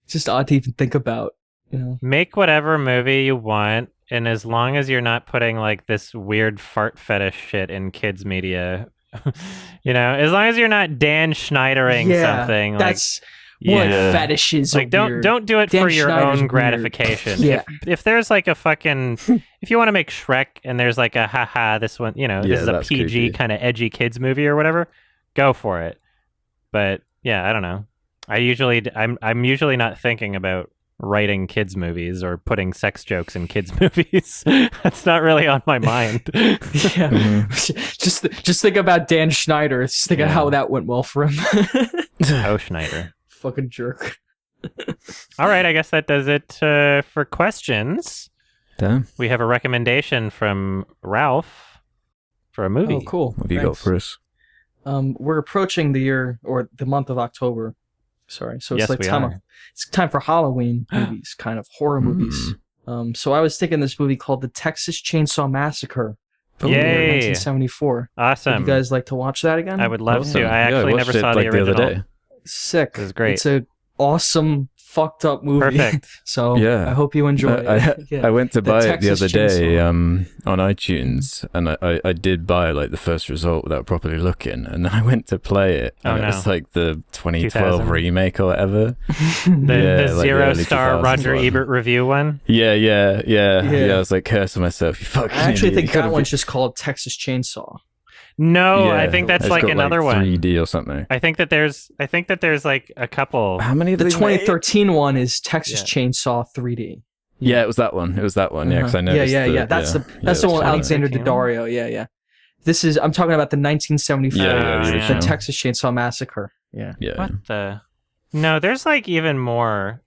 It's just odd to even think about, you know. Make whatever movie you want, and as long as you're not putting like this weird fart fetish shit in kids media, you know, as long as you're not Dan Schneidering something. That's more like fetishes. Like don't do it for your own gratification. If there's like a fucking, if you want to make Shrek and there's like a haha, this one, you know, this is a PG kind of edgy kids movie or whatever, go for it. But yeah, I don't know. I'm usually not thinking about writing kids movies or putting sex jokes in kids movies. That's not really on my mind. Just think about Dan Schneider. Just think of how that went well for him. Oh, Schneider. Fucking jerk. All right, I guess that does it for questions. Damn. We have a recommendation from Ralph for a movie. Oh, cool. What have you got for us? We're approaching the year or the month of October. Sorry, so it's it's time for Halloween movies, kind of horror movies. So I was thinking this movie called The Texas Chainsaw Massacre. Yay! 1974. Awesome. Would you guys like to watch that again? I would love to. I actually never saw the original. The other day. Sick. It was great. It's a awesome, fucked up movie. Perfect. So I hope you enjoy it. I went to buy it the other day on iTunes, and I did buy like the first result without properly looking, and then I went to play it, and it was like the 2012 remake or whatever. the 0-star Roger Ebert review one. Yeah. I was like cursing myself. You fucking I actually idiot. think that one's just called Texas Chainsaw. No, I think that's like another one. 3D or something. I think that there's like a couple. How many? The 2013 one is Texas Chainsaw 3D. Yeah, it was that one. Yeah, because I noticed. Yeah. That's the one. Alexander Daddario. Yeah. This is. I'm talking about the 1975. The Texas Chainsaw Massacre. Yeah. What the? No, there's like even more.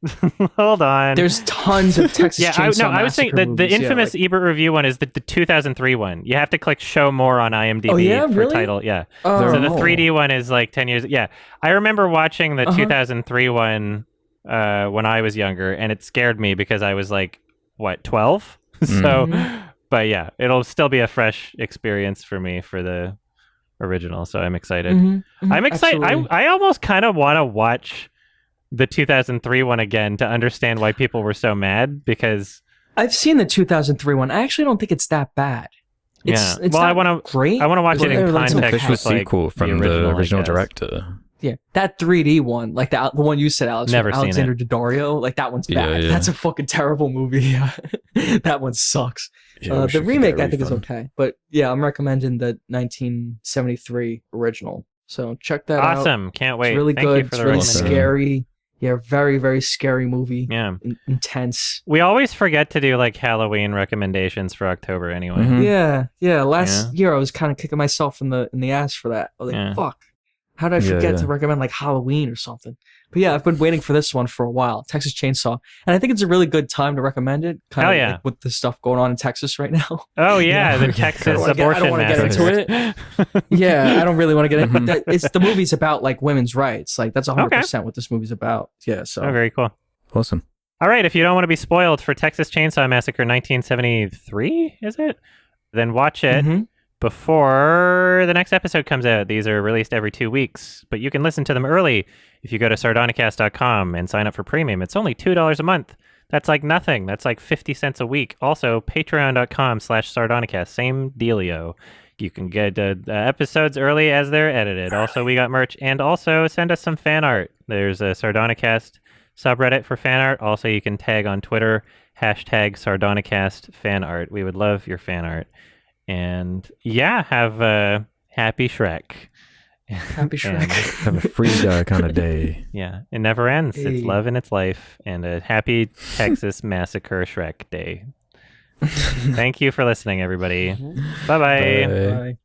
Hold on. There's tons of Texas Chainsaw Massacre I was saying the infamous Ebert review one is the 2003 one. You have to click show more on IMDb for title. Yeah. So the 3D one is like 10 years. Yeah. I remember watching the 2003 one when I was younger, and it scared me because I was like, 12? So, but yeah, it'll still be a fresh experience for me for the original. So I'm excited. I'm excited. I almost kind of want to watch the 2003 one again to understand why people were so mad, because I've seen the 2003 one. I actually don't think it's that bad. It's well, I want to great. I want to watch it in context. It's an official with, like, sequel from the original director. Yeah, that 3D one, like the one you said, Alex, Never seen Alexander Daddario, like that one's bad. Yeah. That's a fucking terrible movie. That one sucks. Yeah, the remake I think is okay, but yeah, I'm recommending the 1973 original. So check that out. Awesome, can't wait. It's really Thank good. You for It's the really recommendation. scary. Yeah, very very scary movie. Yeah, intense. We always forget to do like Halloween recommendations for October anyway. Mm-hmm. Yeah. Last year I was kind of kicking myself in the ass for that. I was like, fuck. How did I forget to recommend like Halloween or something? But yeah, I've been waiting for this one for a while, Texas Chainsaw. And I think it's a really good time to recommend it. Kind of like with the stuff going on in Texas right now. Oh yeah, the Texas abortion massacre. I don't want to get into it. Yeah, I don't really want to get into it. It's the movie's about like women's rights. Like that's 100% what this movie's about. Yeah, so. Oh, very cool. Awesome. All right, if you don't want to be spoiled for Texas Chainsaw Massacre 1973, is it? Then watch it. Before the next episode comes out. These are released every 2 weeks, but you can listen to them early if you go to sardonicast.com and sign up for premium. It's only $2 a month. That's like nothing. That's like 50 cents a week. Also, patreon.com/sardonicast. Same dealio. You can get episodes early as they're edited. Also, we got merch, and also send us some fan art. There's a Sardonicast subreddit for fan art. Also, you can tag on Twitter, #Sardonicast fan art. We would love your fan art. And yeah, have a happy Shrek. Happy Shrek. Have a free guy kind of day. Yeah, it never ends. Hey. It's love in its life. And a happy Texas Massacre Shrek Day. Thank you for listening, everybody. Bye-bye. Bye.